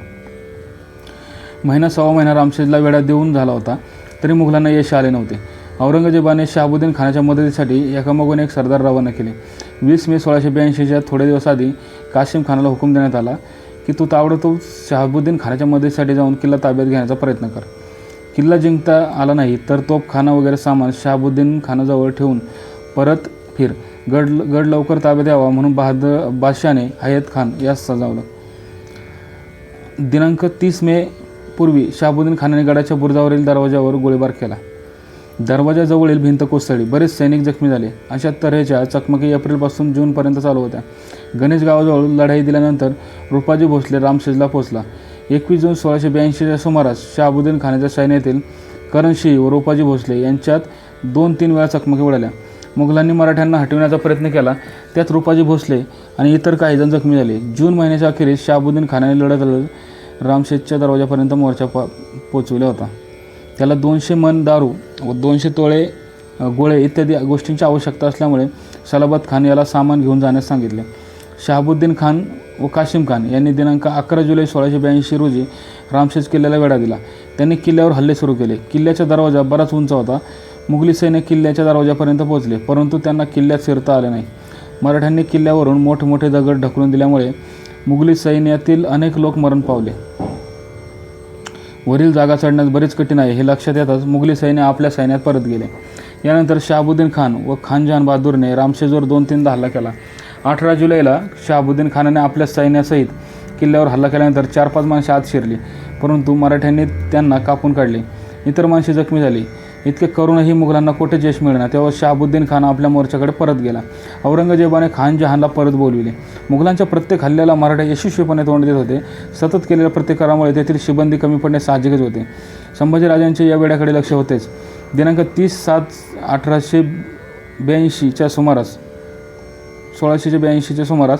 सव्वा महिना रामसेजला वेढा देऊन झाला होता, तरी मुघलांना यश आले नव्हते. औरंगजेबाने शहाबुद्दीन खानाच्या मदतीसाठी एकामागून एक सरदार रवाना केले. 20 मे 1682च्या थोडे दिवस आधी कासिम खानाला हुकूम देण्यात आला की तू ताबडतोब शहाबुद्दीन खानाच्या मदतीसाठी जाऊन किल्ला ताब्यात घेण्याचा प्रयत्न कर. किल्ला जिंकता आला नाही तर तोफखाना वगैरे सामान शहाबुद्दीन खानाजवळ ठेवून परत फिर. गड लवकर ताब्यात यावा म्हणून बादशाहाने हयत खान यास सजावलं. दिनांक 30 मे पूर्वी शहाबुद्दीन खानाने गडाच्या बुरुजावरील दरवाजावर गोळीबार केला. दरवाजाजवळील भिंत कोसळली. बरेच सैनिक जखमी झाले. अशा तऱ्हेच्या चकमकी एप्रिलपासून जूनपर्यंत चालू होत्या. गणेश गावाजवळ लढाई दिल्यानंतर रुपाजी भोसले रामसेजला पोहोचला. 21 जून 1682च्या सुमारास शहाबुद्दीन खानाच्या सैन्यातील करणसिंह व रुपाजी भोसले यांच्यात 2-3 वेळा चकमकी उडाल्या. मुघलांनी मराठ्यांना हटविण्याचा प्रयत्न केला. त्यात रुपाजी भोसले आणि इतर काही जण जखमी झाले. जून महिन्याच्या अखेरीस शहाबुद्दीन खानाने लढत रामसेजच्या दरवाजापर्यंत मोर्चा पोचविला होता. त्याला 200 मन दारू व 200 तोळे गोळे इत्यादी गोष्टींची आवश्यकता असल्यामुळे सलाबत खान याला सामान घेऊन जाण्यास सांगितले. शहाबुद्दीन खान व कासिम खान यांनी दिनांक 11 जुलै 1682 रोजी रामसेज किल्ल्याला वेढा दिला. त्यांनी किल्ल्यावर हल्ले सुरू केले. किल्ल्याचा दरवाजा बराच उंच होता. मुघली सैन्य किल्ल्याच्या दरवाजापर्यंत पोहोचले, परंतु त्यांना किल्ल्यात शिरता आले नाही. मराठ्यांनी किल्ल्यावरून मोठमोठे दगड ढकलून दिल्यामुळे मुघली सैन्यातील अनेक लोक मरण पावले. वरील जागा चढण्यास बरेच कठीण आहे हे लक्षात येताच मुघली सैन्य आपल्या सैन्यात परत गेले. यानंतर शहाबुद्दीन खान व खान जहान बहादूरने रामसेजवर 2-3दा हल्ला केला. 18 जुलैला शहाबुद्दीन खानाने आपल्या सैन्यासहित किल्ल्यावर हल्ला केल्यानंतर 4-5 माणसे आत शिरली, परंतु मराठ्यांनी त्यांना कापून काढले. इतर माणसे जखमी झाली. इतके करूनही मुघलांना कोठेच यश मिळणार. तेव्हा शहाबुद्दीन खान आपल्या मोर्चाकडे परत गेला. औरंगजेबाने खान जहानला परत बोलविले. मुघलांच्या प्रत्येक हल्ल्याला मराठे यशस्वीपणे तोंड देत होते. सतत केलेल्या प्रत्येकामुळे तेथील शिबंदी कमी पडणे साहजिकच होते. संभाजीराजांचे या वेड्याकडे लक्ष होतेच. दिनांक 30/7/1882च्या सुमारास 1682च्या सुमारास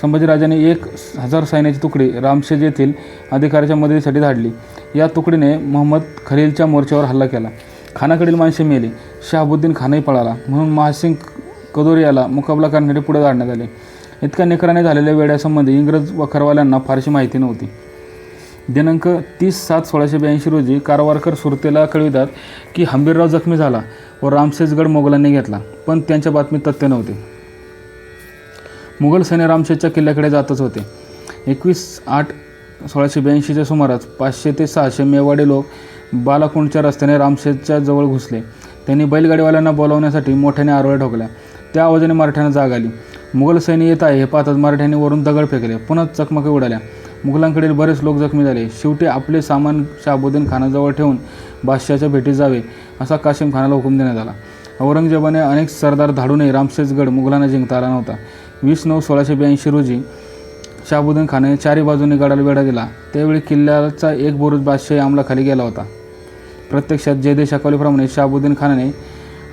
संभाजीराजांनी 1000 सैन्याची तुकडी रामशेज येथील अधिकाऱ्याच्या मदतीसाठी धाडली. या तुकडीने मोहम्मद खलीलच्या मोर्चावर हल्ला केला. खानाकडील माणसे मेली. शहाबुद्दीन खानही पळाला. म्हणून महासिंग कदोरियाला मुकाबला करण्यासाठी पुढे धाडण्यात आले. इतक्या निकराने झालेल्या वेड्यासंबंधी इंग्रज वखरवाल्यांना फारशी माहिती नव्हती. दिनांक 30/7/1682 रोजी कारवारकर सुरतेला कळवितात की हंबीरराव जखमी झाला व रामशेजगड मोगलांनी घेतला, पण त्यांच्या बातमीत तथ्य नव्हते. मुघल सैन्य रामशेजच्या किल्ल्याकडे जातच होते. 21/8/1682च्या सुमारास 500 ते 600 मेवाडी लोक बालाकुंडच्या रस्त्याने रामशेजच्या जवळ घुसले. त्यांनी बैलगाडीवाल्यांना बोलावण्यासाठी मोठ्याने आरोळ्या ठोकल्या. त्या आवाजाने मराठ्यांना जाग आली. मुघल सैन्य येत आहे हे पाहताच मराठ्यांनी वरून दगड फेकले. पुन्हा चकमकी उडाल्या. मुघलांकडील बरेच लोक जखमी झाले. शेवटी आपले सामान शहाबुद्दीन खानाजवळ ठेवून बादशहाच्या भेटी जावे असा कासिम खानाला हुकूम देण्यात आला. औरंगजेबाने अनेक सरदार धाडूनही रामशेजगड मुघलांना जिंकता आला नव्हता. 20/9/1682 रोजी शहाबुद्दीन खानाने चारी बाजूंनी गडाला वेढा दिला. त्यावेळी किल्ल्याचा एक बुरुज बादशाही अंमलाखाली गेला होता. प्रत्यक्षात जयदेव शाकावलीप्रमाणे शहाबुद्दीन खानाने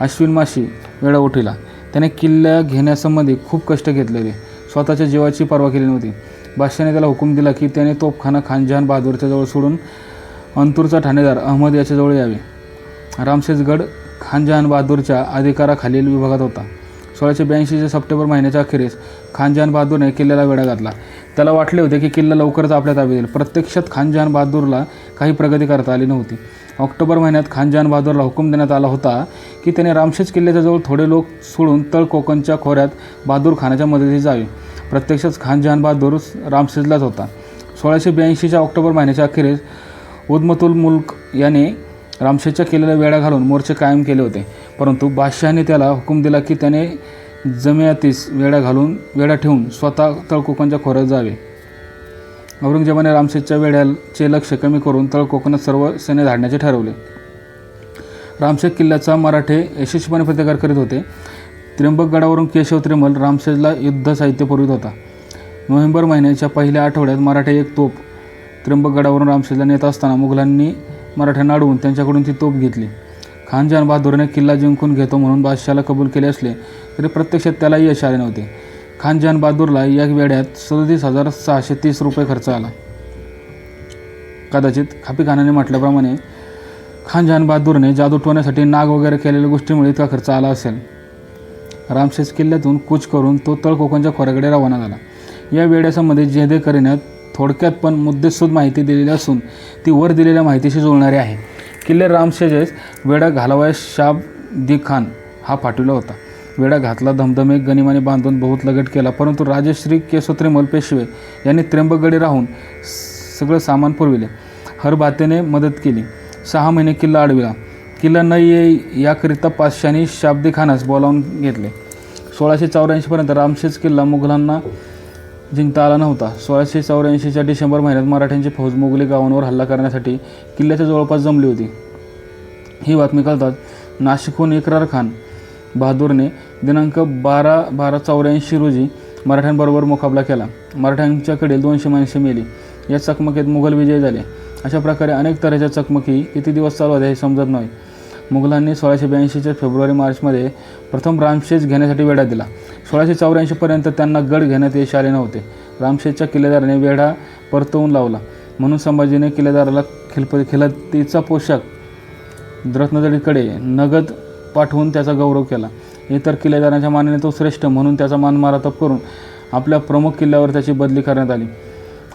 अश्विन माशी वेढा उठविला. त्याने किल्ला घेण्यासंबंधी खूप कष्ट घेतले होते. स्वतःच्या जीवाची पर्वा केली नव्हती. बादशाने त्याला हुकूम दिला की त्याने तोफखाना खानजहान बहादूरच्या जवळ सोडून अंतूरचा ठाणेदार अहमद याच्याजवळ यावे. रामशेजगड खानजहान बहादूरच्या अधिकाराखालील विभागात होता. 1682च्या सप्टेंबर महिन्याच्या अखेरीस खानजहान बहादूरने किल्ल्याला वेढा घातला. त्याला वाटले होते की किल्ला लवकरच आपल्या ताब्यात येईल. प्रत्यक्षात खानजहान बहादूरला काही प्रगती करता आली नव्हती. ऑक्टोबर महिन्यात खानजहान बहादूरला हुकूम देण्यात आला होता की त्याने रामशेज किल्ल्याच्या जवळ थोडे लोक सोडून तळ कोकणच्या खोऱ्यात बहादूर खानाच्या मदतीस जावे. प्रत्यक्षात खानजहान बहादूर रामशेजलाच होता. 1682च्या ऑक्टोबर महिन्याच्या अखेरीस उदमतुल मुल्क याने रामशेजच्या किल्ल्याला वेढा घालून मोर्चे कायम केले होते, परंतु बादशहाने त्याला हुकूम दिला की त्याने जमियातीस वेढा ठेवून स्वतः तळकोकणच्या खोऱ्यात जावे. औरंगजेबाने रामशेजच्या वेढ्याचे लक्ष कमी करून तळकोकणात सर्व सैन्य धाडण्याचे ठरवले. रामशेज किल्ल्याचा मराठे यशस्वीपणे प्रतिकार करीत होते. त्र्यंबकगडावरून केशव त्रिमल रामशेजला युद्ध साहित्य पुरवित होता. नोव्हेंबर महिन्याच्या पहिल्या आठवड्यात मराठे एक तोफ त्र्यंबकगडावरून रामशेजला नेत असताना मुघलांनी मराठ्यांना अडवून त्यांच्याकडून ती तोफ घेतली. खानजहान बहादूरने किल्ला जिंकून घेतो म्हणून बादशहाला कबूल केले असले तरी प्रत्यक्षात त्यालाही यश आले नव्हते. खानजहान बहादूरला या वेढ्यात 37,630 रुपये खर्च आला. कदाचित खापी खानाने म्हटल्याप्रमाणे खानजहान बहादूरने जादू टोण्यासाठी नाग वगैरे केलेल्या गोष्टीमुळे इतका खर्च आला असेल. रामशेज किल्ल्यातून कूच करून तो तळकोकणच्या खोऱ्याकडे रवाना झाला. या वेढ्यासंबंधी जयदेकरीने थोडक्यात पण मुद्देसूद माहिती दिलेली असून ती वर दिलेल्या माहितीशी जुळणारी आहे. किल्ले रामशेजेस वेढा घालावयास शाब दी खान हा पाठविला होता. वेढा घातला, धमधमे गनिमाने बांधून बहुत लगट केला, परंतु राजश्री केशवत्रिमल पेशवे यांनी त्र्यंबकगडी राहून सगळं सामान पुरविले. हरभातेने मदत केली. 6 महिने किल्ला अडविला. किल्ला न येई याकरिता पातशाही शाब्दी खानास बोलावून घेतले. 1684पर्यंत रामशेज किल्ला मुघलांना जिंकता आला नव्हता. 1684च्या डिसेंबर महिन्यात मराठ्यांची फौज मोगली गावांवर हल्ला करण्यासाठी किल्ल्याच्या जवळपास जमली होती. ही बातमी कळताच नाशिकहून इकरार खान बहादूरने दिनांक 12/12/84 रोजी मराठ्यांबरोबर मुकाबला केला. मराठ्यांच्याकडे 200 माणसे मेली. या चकमकीत मुघल विजय झाले. अशा प्रकारे अनेक तऱ्हेच्या चकमकी किती दिवस चालू होत्या हे समजत नाही. मुघलांनी 1682च्या फेब्रुवारी-मार्चमध्ये प्रथम रामशेज घेण्यासाठी वेढा दिला. 1684पर्यंत त्यांना गड घेण्यात यश आले नव्हते. रामशेजच्या किल्लेदाराने वेढा परतवून लावला म्हणून संभाजीने किल्लेदाराला खिलातीचा पोशाख रत्नजडीकडे नगद पाठवून त्याचा गौरव केला. इतर किल्लेदारांच्या मानाने तो श्रेष्ठ म्हणून त्याचा मानमारातप करून आपल्या प्रमुख किल्ल्यावर त्याची बदली करण्यात आली.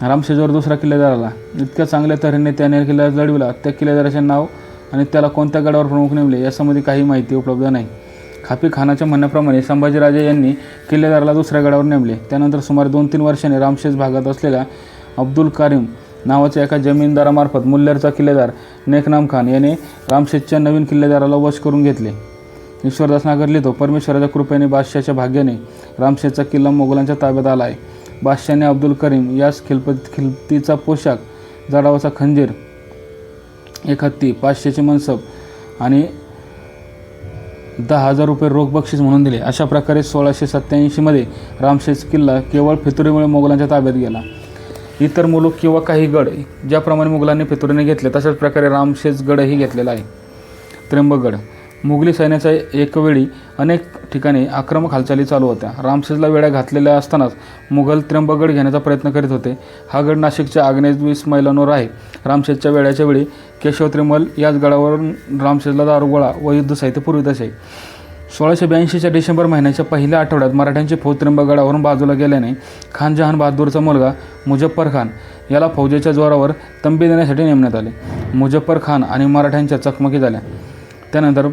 रामशेजवर दुसरा किल्लेदार आला. इतक्या चांगल्या तऱ्हेने त्याने किल्ला लढविला. त्या किल्लेदाराचे नाव आणि त्याला कोणत्या गडावर प्रमुख नेमले यासंबंधी काही माहिती उपलब्ध नाही. खापी खानाच्या म्हणण्याप्रमाणे संभाजीराजे यांनी किल्लेदाराला दुसऱ्या गडावर नेमले. त्यानंतर सुमारे 2-3 वर्षांनी रामशेज भागात असलेल्या अब्दुल कारीम नावाच्या एका जमीनदारामार्फत मुल्लेरचा किल्लेदार नेकनाम खान याने रामशेजच्या नवीन किल्लेदाराला वश करून घेतले. ईश्वरदास नागर लिहितो, परमेश्वराच्या कृपेने बादशाच्या भाग्याने रामशेजचा किल्ला मोगलांच्या ताब्यात आला आहे. बादशाने अब्दुल करीम यास खिलतीचा पोशाख, जडावाचा खंजीर, एक हत्ती, 500चे मनसब आणि 10,000 रुपये रोख बक्षीस म्हणून दिले. अशा प्रकारे 1687मध्ये रामशेज किल्ला केवळ फितुरीमुळे मोगलांच्या ताब्यात गेला. इतर मुलूक किंवा काही गड ज्याप्रमाणे मुघलांनी फितुरीने घेतले तशाच प्रकारे रामशेज गडही घेतलेला आहे. त्र्यंबकगड मुघली सैन्याच्या एकवेळी अनेक ठिकाणी आक्रमक हालचाली चालू होत्या. रामशेजला वेढा घातलेल्या असतानाच मुघल त्र्यंबकगड घेण्याचा प्रयत्न करीत होते. हा गड नाशिकच्या आग्नेयेस 20 मैलांवर आहे. रामशेजच्या वेढ्याच्या वेळी केशव त्रिमल याच गडावरून रामशेजला दारुगोळा व युद्धसाहित्य पुरवित असे. 1682च्या डिसेंबर महिन्याच्या पहिल्या आठवड्यात मराठ्यांची फौज त्र्यंबकगडावरून बाजूला गेल्याने खान जहान बहादूरचा मुलगा मुझफ्फर खान याला फौजेच्या जोरावर तंबी देण्यासाठी नेमण्यात आले. मुझफ्फर खान आणि मराठ्यांच्या चकमकी झाल्या. त्यानंतर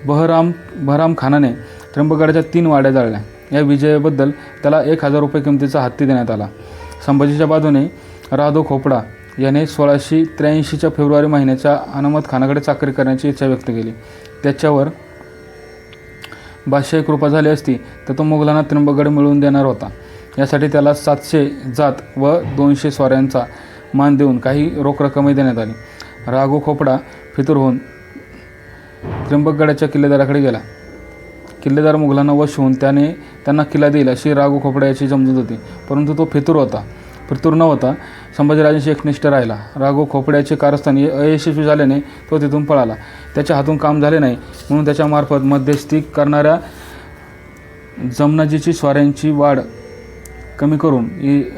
बहराम खानाने त्र्यंबकगडाच्या 3 वाड्या जाळल्या. या विजयाबद्दल त्याला 1000 रुपये किमतीचा हत्ती देण्यात आला. संभाजीच्या बाजूने राधो खोपडा याने 1683च्या फेब्रुवारी महिन्याच्या अहमद खानाकडे चाकरी करण्याची इच्छा व्यक्त केली. त्याच्यावर बादशाही कृपा झाली असती तर तो मुघलांना त्र्यंबकगड मिळवून देणार होता. यासाठी त्याला 700 जात व 200 स्वाऱ्यांचा मान देऊन काही रोख रक्कमही देण्यात आली. राघो खोपडा फितूर होऊन त्र्यंबकगडाच्या किल्लेदाराकडे गेला. किल्लेदार मुघलांना वश होऊन त्यांना किल्ला देईल अशी राघो खोपडा याची समजूत होती, परंतु तो फितूर न होता संभाजीराजांशी एकनिष्ठ राहिला. राघो खोपड्याचे कारस्थान अयशस्वी झाल्याने तो तिथून पळाला. त्याच्या हातून काम झाले नाही म्हणून त्याच्यामार्फत मध्यस्थी करणाऱ्या जमनाजीची स्वाऱ्यांची वाढ कमी करून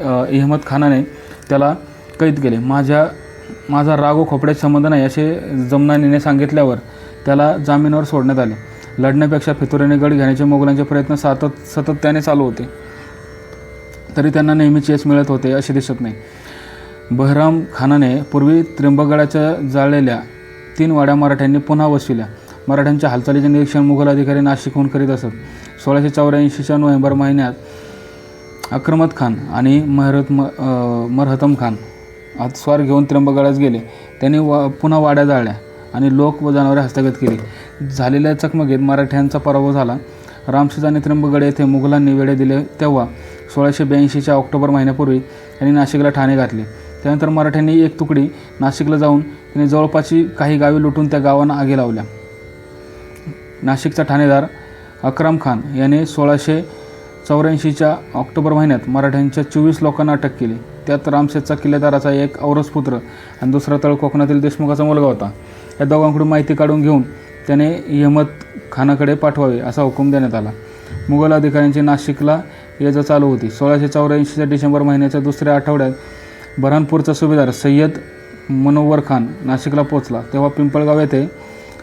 अहमद खानाने त्याला कैद केले. माझा राघो खोपड्याशी संबंध नाही असे जमनानीने सांगितल्यावर त्याला जामिनावर सोडण्यात आले. लढण्यापेक्षा फितुरीने गड घेण्याचे मोगलांचे प्रयत्न सातत्याने चालू होते, तरी त्यांना नेहमीच यश मिळत होते असे दिसत नाही. बहराम खानाने पूर्वी त्र्यंबकगडाच्या जाळलेल्या 3 वाड्या मराठ्यांनी पुन्हा वसविल्या. मराठ्यांच्या हालचालीचे निरीक्षण मुघल अधिकारी नाशिकहून करीत असत. 1684च्या नोव्हेंबर महिन्यात अक्रमत खान आणि मरहतम खान स्वार घेऊन त्र्यंबकगडास गेले. त्यांनी पुन्हा वाड्या जाळल्या आणि लोक व जनावरे हस्तगत केली. झालेल्या चकमकीत मराठ्यांचा पराभव झाला. रामशेज आणि त्र्यंबकगड येथे मुघलांनी वेढे दिले तेव्हा 1682च्या ऑक्टोबर महिन्यापूर्वी त्यांनी नाशिकला ठाणे घातले. त्यानंतर मराठ्यांनी एक तुकडी नाशिकला जाऊन त्यांनी जवळपासची काही गावे लुटून त्या गावांना आगी लावल्या. नाशिकचा ठाणेदार अकराम खान याने 1684च्या ऑक्टोबर महिन्यात मराठ्यांच्या 24 लोकांना अटक केली. त्यात रामशेजचा किल्लेदाराचा एक औरस पुत्र आणि दुसरा तळ कोकणातील देशमुखाचा मुलगा होता. या दोघांकडून माहिती काढून घेऊन त्याने अहमद खानाकडे पाठवावे असा हुकूम देण्यात आला. मुघल अधिकाऱ्यांची नाशिकला ये जा चालू होती. 1684च्या डिसेंबर महिन्याच्या दुसऱ्या आठवड्यात बऱ्हाणपूरचा सुभेदार सय्यद मनोवर खान नाशिकला पोहोचला. तेव्हा पिंपळगाव येथे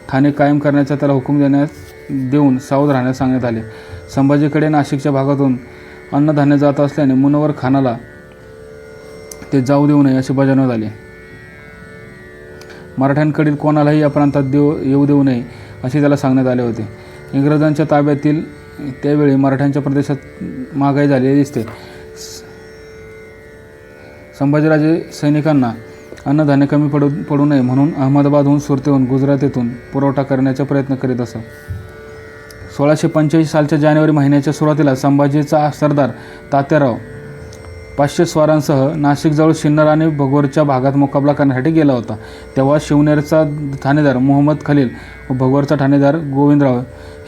ठाणे कायम करण्याचा त्याला हुकूम देऊन सावध राहण्यास सांगण्यात आले. संभाजीकडे नाशिकच्या भागातून अन्नधान्य जात असल्याने मनोवर खानाला ते जाऊ देऊ नये अशी बजावण्यात आली. मराठ्यांकडील कोणालाही या प्रांतात येऊ देऊ नये असे त्याला सांगण्यात आले होते. इंग्रजांच्या ताब्यातील त्यावेळी मराठ्यांच्या प्रदेशात महागाई झालेली दिसते. संभाजीराजे सैनिकांना अन्नधान्य कमी पडू नये म्हणून अहमदाबादहून सुरतेहून गुजरातेतून पुरवठा करण्याचा प्रयत्न करीत असत. 1685 सालच्या जानेवारी महिन्याच्या सुरुवातीला संभाजीचा सरदार तात्याराव 500 स्वारांसह नाशिकजवळ सिन्नर आणि भगोरच्या भागात मुकाबला करण्यासाठी गेला होता. तेव्हा शिवनेरचा ठाणेदार मोहम्मद खलील व भगोरचा ठाणेदार गोविंदराव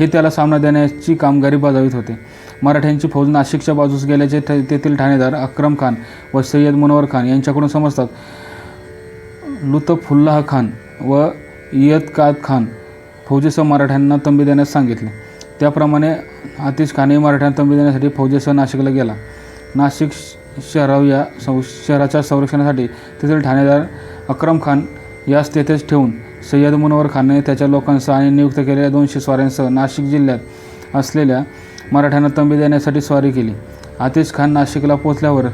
हे त्याला सामना देण्याची कामगिरी बजावित होते. मराठ्यांची फौज नाशिकच्या बाजूस गेल्याचे तेथील ठाणेदार अक्रम खान व सय्यद मुनवर खान यांच्याकडून समजतात. लुत्फुल्लाह खान व इयतकाद खान फौजेसह मराठ्यांना तंबी देण्यास सांगितले. त्याप्रमाणे आतिश खानही मराठ्यांना तंबी देण्यासाठी फौजेसह नाशिकला गेला. नाशिक शहराच्या संरक्षणासाठी तेथील ठाणेदार अक्रम खान यास तेथेच ठेवून सय्यद मुनवर खानने त्याच्या लोकांसह आणि नियुक्त केलेल्या 200 स्वाऱ्यांसह नाशिक जिल्ह्यात असलेल्या मराठ्यांना तंबी देण्यासाठी स्वारी केली. आतिश खान नाशिकला पोहोचल्यावर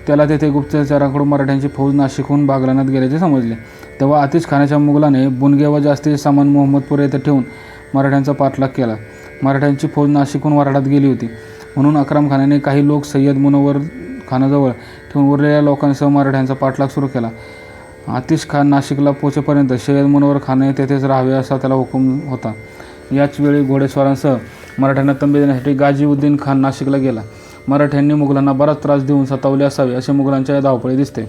त्याला तेथे गुप्तचरांकडून मराठ्यांची फौज नाशिकहून बागलानात गेल्याचे समजले. तेव्हा आतिश खानाच्या मुघलाने बुनगे व जास्तीचे सामान मोहम्मदपूर येथे ठेवून मराठ्यांचा पाठलाग केला. मराठ्यांची फौज नाशिकहून वऱ्हाडात गेली होती म्हणून अक्रम खानाने काही लोक सय्यद मुनवर खानाजवळ ठेवून उरलेल्या लोकांसह मराठ्यांचा पाठलाग सुरू केला. आतिश खान नाशिकला पोहोचेपर्यंत सय्यद मुनवर खानने तेथेच राहावे असा त्याला हुकूम होता. याच वेळी घोडेस्वारांसह मराठ्यांना तंबी देण्यासाठी गाजीउद्दीन खान नाशिकला गेला. मराठ्यांनी मुघलांना बराच त्रास देऊन सतावले असावे असे मुघलांच्या धावपळी दिसते.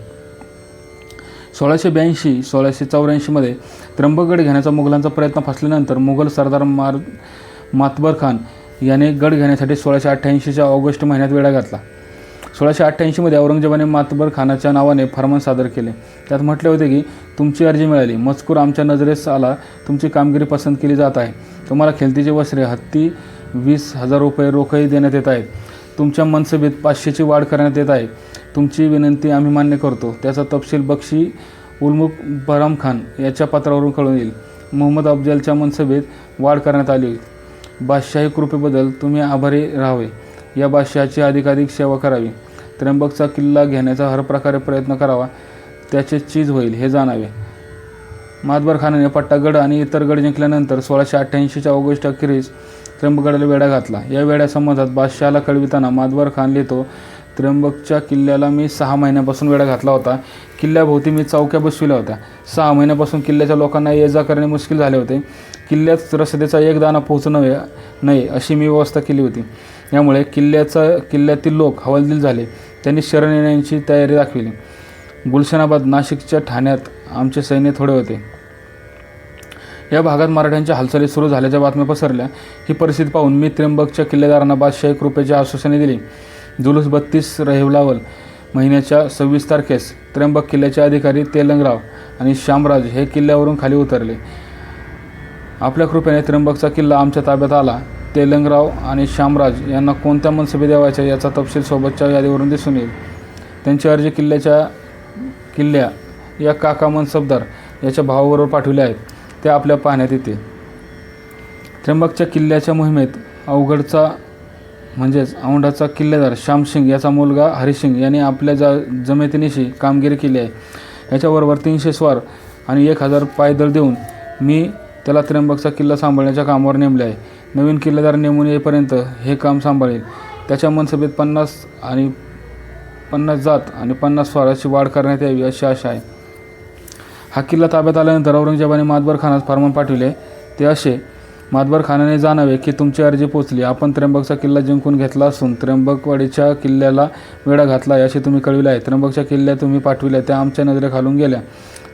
1682-1684 मध्ये त्र्यंबकगड घेण्याचा मुघलांचा प्रयत्न फसल्यानंतर मुघल सरदार मातबर खान याने गड घेण्यासाठी 1688च्या ऑगस्ट महिन्यात वेढा घातला. 1688मध्ये औरंगजेबाने मातबर खानाच्या नावाने फर्मान सादर केले. त्यात म्हटले होते की तुमची अर्जी मिळाली, मजकूर आमच्या नजरेस आला, तुमची कामगिरी पसंत केली जात आहे, तुम्हाला खेळतीचे वस्त्रे, हत्ती, 20,000 रुपये रोखही देण्यात येत आहेत, तुमच्या मनसबीत 500ची वाढ करण्यात येत आहे, तुमची विनंती आम्ही मान्य करतो. त्याचा तपशील बक्षी उल बहराम खान याच्या पत्रावरून कळून येईल. मोहम्मद अफजलच्या मनसबीत वाढ करण्यात आली. बादशाही कृपेबद्दल तुम्ही आभारी राहावे. या बादशहाची अधिकाधिक सेवा करावी. त्र्यंबकचा किल्ला घेण्याचा हर प्रकारे प्रयत्न करावा, त्याचे चीज होईल हे जाणावे. मातबर खानाने पट्टागड आणि इतर गड जिंकल्यानंतर 1688च्या ऑगस्ट अखेरीस त्र्यंबकगडाला वेढा घातला. या वेढ्यासंबंधात बादशहाला कळविताना मातबर खान लिहितो, त्र्यंबकच्या किल्ल्याला मी 6 महिन्यापासून वेढा घातला होता. किल्ल्याभोवती मी चौक्या बसविल्या होत्या. 6 महिन्यापासून किल्ल्याच्या लोकांना ये जा करणे मुश्किल झाले होते. किल्ल्यात रसदेचा एक दाणा पोहोचू नये अशी मी व्यवस्था केली होती. यामुळे किल्ल्यातील लोक हवालदिल झाले. त्यांनी शरण येण्याची तयारी दाखविली. गुलशनाबाद, नाशिकच्या ठाण्यात आमचे सैन्य थोडे होते. या भागात मराठ्यांच्या हालचाली सुरू झाल्याच्या बातम्या पसरल्या. ही परिस्थिती पाहून मी त्र्यंबकच्या किल्लेदारांना बादशाही कृपेची आश्वासने दिली. जुलूस 32 रहिवलावल महिन्याच्या 26 तारखेस त्र्यंबक किल्ल्याचे अधिकारी तेलंगराव आणि श्यामराज हे किल्ल्यावरून खाली उतरले. आपल्या कृपेने त्र्यंबकचा किल्ला आमच्या ताब्यात आला. तेलंगराव आणि श्यामराज यांना कोणत्या मनसबी द्यावायच्या याचा तपशील सोबतच्या यादीवरून दिसून येईल. त्यांची अर्जी किल्ल्या या काका मनसबदार याच्या भावाबरोबर पाठवले आहेत. ते आपल्या पाहण्यात येते. त्र्यंबकच्या किल्ल्याच्या मोहिमेत अवघडचा म्हणजेच औंढाचा किल्लेदार श्यामसिंग याचा मुलगा हरिसिंग यांनी आपल्या जमेतीनिशी कामगिरी केली आहे. याच्याबरोबर 300 स्वार आणि 1000 पायदळ देऊन मी त्याला त्र्यंबकचा किल्ला सांभाळण्याच्या कामावर नेमले आहे. नवीन किल्लेदार नेमून येईपर्यंत हे काम सांभाळेल. त्याच्या मनसबीत 50 जात आणि 50 स्वाराची वाढ करण्यात यावी अशी आशा आहे. हा किल्ला ताब्यात आल्यानंतर औरंगजेबाने मातबर खानास फर्मान पाठविले. ते असे, मातबर खानाने जाणावे की तुमची अर्जी पोचली. आपण त्र्यंबकचा किल्ला जिंकून घेतला असून त्र्यंबकवाडीच्या किल्ल्याला वेढा घातला आहे असे तुम्ही कळविले आहे. त्र्यंबकच्या किल्ल्या तुम्ही पाठविल्या त्या आमच्या नजरेखालून गेल्या.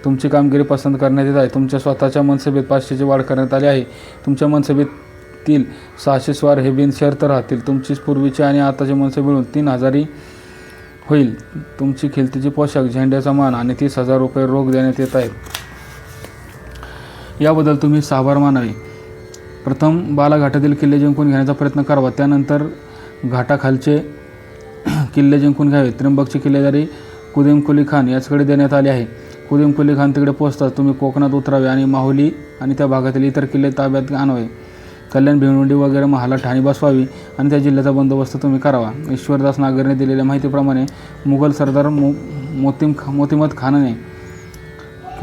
तुमची कामगिरी पसंत करण्यात येत आहे. तुमच्या स्वतःच्या मनसबीत 500ची वाढ करण्यात आली आहे. तुमच्या मनसबीतील 600 स्वार हे बिनशर्त राहतील. तुमची पूर्वीची आणि आताची मनसबी मिळून 3000 होईल. तुमची खिलतीची पोशाख, झेंड्याचा मान आणि 30,000 रुपये रोख देण्यात येत आहेत. याबद्दल तुम्ही साभार मानावे. प्रथम बालाघाटातील किल्ले जिंकून घेण्याचा प्रयत्न करावा. त्यानंतर घाटाखालचे किल्ले जिंकून घ्यावे. त्र्यंबकची किल्लेदारी कुदीम कुली खान याचकडे देण्यात आली आहे. कुदीम कुली खान तिकडे पोहोचताच तुम्ही कोकणात उतरावे आणि माहुली आणि त्या भागातील इतर किल्ले ताब्यात आणावे. कल्याण, भिवंडी वगैरे महाला ठाणी बसवावी आणि त्या जिल्ह्याचा बंदोबस्त तुम्ही करावा. ईश्वरदास नागरने दिलेल्या माहितीप्रमाणे मुघल सरदार मोतिमत खानाने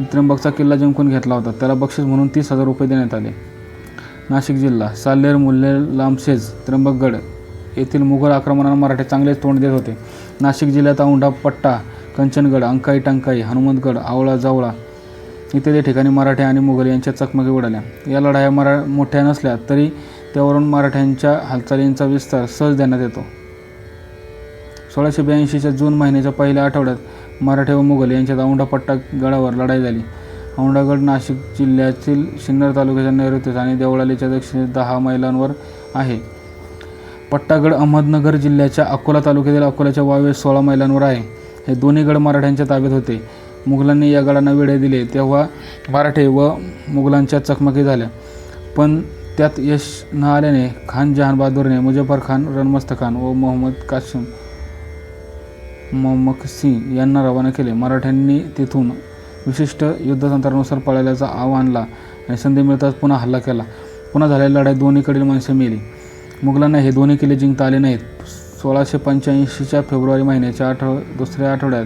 त्र्यंबकचा किल्ला जिंकून घेतला होता. त्याला बक्षीस म्हणून 30,000 रुपये देण्यात आले. नाशिक जिल्हा, साल्हेर, मुल्हेर, लांबशेज, त्र्यंबकगड येथील मुघल आक्रमणाला मराठे चांगलेच तोंड देत होते. नाशिक जिल्ह्यात औंढा, पट्टा, कंचनगड, अंकाई, टंकाई, हनुमंतगड, आवळा, जावळा इत्यादी ठिकाणी मराठे आणि मुघल यांच्या चकमकी उडाल्या. या लढाया मोठ्या नसल्या तरी त्यावरून मराठ्यांच्या हालचालींचा विस्तार सहज देण्यात येतो. 1682च्या जून महिन्याच्या पहिल्या आठवड्यात मराठे व मुघल यांच्यात औंढा पट्टा गडावर लढाई झाली. औंढागड नाशिक जिल्ह्यातील सिन्नर तालुक्याच्या नैऋत्येस आणि देवळालीच्या दक्षिणेस 10 मैलांवर आहे. पट्टागड अहमदनगर जिल्ह्याच्या अकोला तालुक्यातील अकोल्याच्या वावेस 16 मैलांवर आहे. हे दोन्ही गड मराठ्यांच्या ताब्यात होते. मुघलांनी या गडांना वेढे दिले तेव्हा मराठे व मुघलांच्या चकमकी झाल्या, पण त्यात यश न आल्याने खान जहान बहादूरने मुझफ्फर खान, रणमस्त खान व मोहम्मद सिंग यांना रवाना केले. मराठ्यांनी तिथून विशिष्ट युद्धतंत्रानुसार पळायला आव्हानला आणि संधी मिळताच पुन्हा हल्ला केला. पुन्हा झालेल्या लढाईत दोन्हीकडील माणसे मेली. मुघलांना हे दोन्ही किल्ले जिंकता आले नाहीत. 1685च्या फेब्रुवारी महिन्याच्या दुसऱ्या आठवड्यात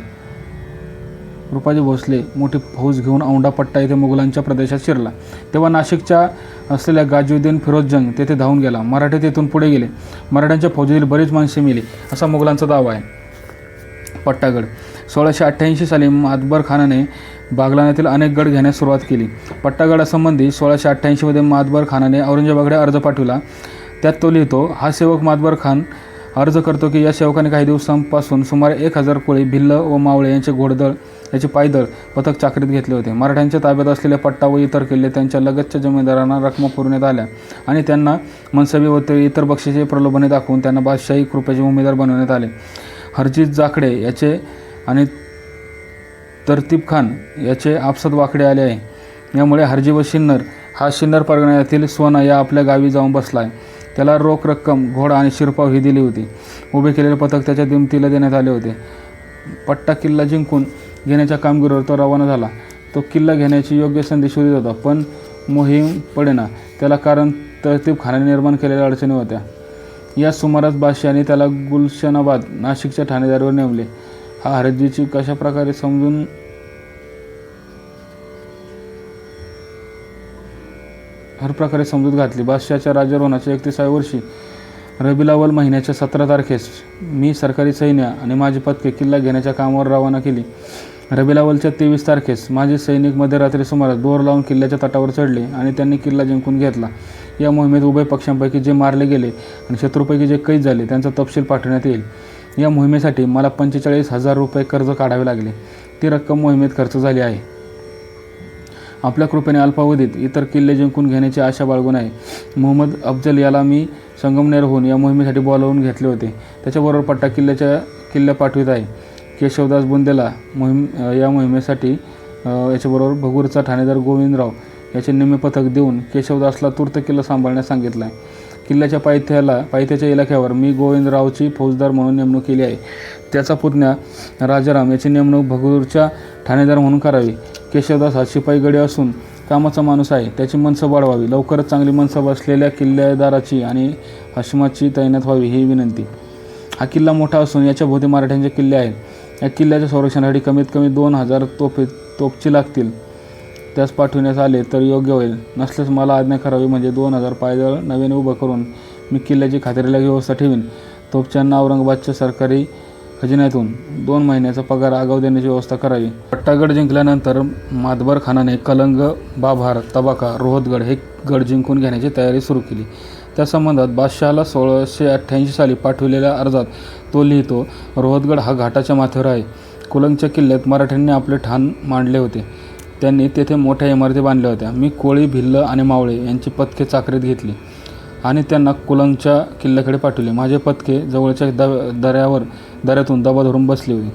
रुपाजी भोसले मोठी फौज घेऊन औंढा पट्टा येथे मुघलांच्या प्रदेशात शिरला. तेव्हा नाशिकच्या असलेल्या गाजीउद्दीन फिरोजजंग तेथे धावून गेला. मराठे तेथून पुढे गेले. मराठ्यांच्या फौजेतील बरीच माणसे मेली असा मुघलांचा दावा आहे. पट्टागड 1688 साली मातबर खानाने बागलाणातील अनेक गड घेण्यास सुरुवात केली. पट्टागडासंबंधी 1688मध्ये मातबर खानाने औरंगजेबाकडे अर्ज पाठविला. त्यात तो लिहितो, हा सेवक मातबर खान अर्ज करतो की या सेवकाने काही दिवसांपासून सुमारे 1000 कोळी, भिल्ल व मावळे यांचे घोडदळ, याचे पायदळ पथक चाकरीत घेतले होते. मराठ्यांच्या ताब्यात असलेले पट्टा व इतर किल्ले त्यांच्या लगतच्या जमीनदारांना रकमा पुरवण्यात आल्या आणि त्यांना मनसबी व इतर बक्षिसे प्रलोभने दाखवून त्यांना बादशाही कृपेचे उमेदवार बनवण्यात आले. हरजीत जाखडे याचे आणि तरतीब खान याचे आपसात वाकडे आले आहे. यामुळे हरजी व शिन्नर हा शिन्नर परगण्यातील सोना या आपल्या गावी जाऊन बसला आहे. त्याला रोख रक्कम, घोडा आणि शिरपाव ही दिली होती. उभे केलेले पथक त्याच्या दिमतीला देण्यात आले होते. पट्टा किल्ला जिंकून घेण्याच्या कामगिरीवर तो रवाना झाला. तो किल्ला घेण्याची योग्य संधी शोधित होता, पण मोहीम पडेना. त्याला कारण तरतीब खानाने निर्माण केलेल्या अडचणी होत्या. या सुमारास बादशाहाने त्याला गुलशनाबाद नाशिकच्या ठाणेदारीवर नेमले. हा हरजीची कशा प्रकारे समजूत घातली. बादशाहाच्या राज्यारोहणाच्या 31व्या वर्षी रबीउल अव्वल महिन्याच्या 17 तारखेस मी सरकारी सैन्य आणि माझी पथके किल्ला घेण्याच्या कामावर रवाना केली. रबीउल अव्वलच्या 23 तारखेस माझे सैनिक मध्यरात्री सुमारास दोर लावून किल्ल्याच्या तटावर चढले आणि त्यांनी किल्ला जिंकून घेतला. या मोहिमेत उभय पक्षांपैकी जे मारले गेले आणि शत्रूपैकी जे कैद झाले त्यांचा तपशील पाठवण्यात येईल. या मोहिमेसाठी मला 45,000 रुपये कर्ज काढावे लागले. ती रक्कम मोहिमेत खर्च झाली आहे. आपल्या कृपेने अल्पावधीत इतर किल्ले जिंकून घेण्याची आशा बाळगून आहे. मोहम्मद अफजल याला मी संगमनेरहून या मोहिमेसाठी बोलावून घेतले होते. त्याच्याबरोबर पट्टा किल्ला पाठवित आहे. केशवदास बुंदेला या मोहिमेसाठी याच्याबरोबर भगूरचा ठाणेदार गोविंदराव याचे निम्मे पथक देऊन केशवदासला तूर्त किल्ला सांभाळण्यास सांगितलं आहे. किल्ल्याच्या पायथ्याच्या इलाक्यावर मी गोविंदरावची फौजदार म्हणून नेमणूक केली आहे. त्याचा पुतण्या राजाराम याची नेमणूक भगूरच्या ठाणेदार म्हणून करावी. केशवदास हा शिपाई गडी असून कामाचा माणूस आहे. त्याची मनसब वाढवावी. लवकरच चांगली मनसब असलेल्या किल्लेदाराची आणि हशमाची तैनात व्हावी ही विनंती. हा किल्ला मोठा असून याच्या भोवती मराठ्यांचे किल्ले आहेत. या किल्ल्याच्या संरक्षणासाठी कमीत कमी 2,000 तोपची लागतील. त्यास पाठविण्यात आले तर योग्य होईल. नसल्यास मला आज्ञा करावी, म्हणजे 2,000 पायदळ नव्याने उभं करून मी किल्ल्याची खात्रीला व्यवस्था ठेवीन. तोपच्यांना औरंगाबादच्या सरकारी खजिन्यातून 2 महिन्याचा पगार आगाऊ देण्याची व्यवस्था करावी. पट्टागड जिंकल्यानंतर मातबर खानाने कलंग, बाभार, तबाका, रोहतगड हे गड जिंकून घेण्याची तयारी सुरू केली. त्या संबंधात बादशहाला 1688 साली पाठविलेल्या अर्जात तो लिहितो, रोहतगड हा घाटाच्या माथ्यावर आहे. कुलंगच्या किल्ल्यात मराठ्यांनी आपले ठाण मांडले होते. त्यांनी तेथे मोठ्या इमारती बांधल्या होत्या. मी कोळी, भिल्ल आणि मावळे यांची पथके चाकरीत घेतली आणि त्यांना कुलंगच्या किल्ल्याकडे पाठवले. माझे पथके जवळच्या दऱ्यातून दबा धरून बसली होती.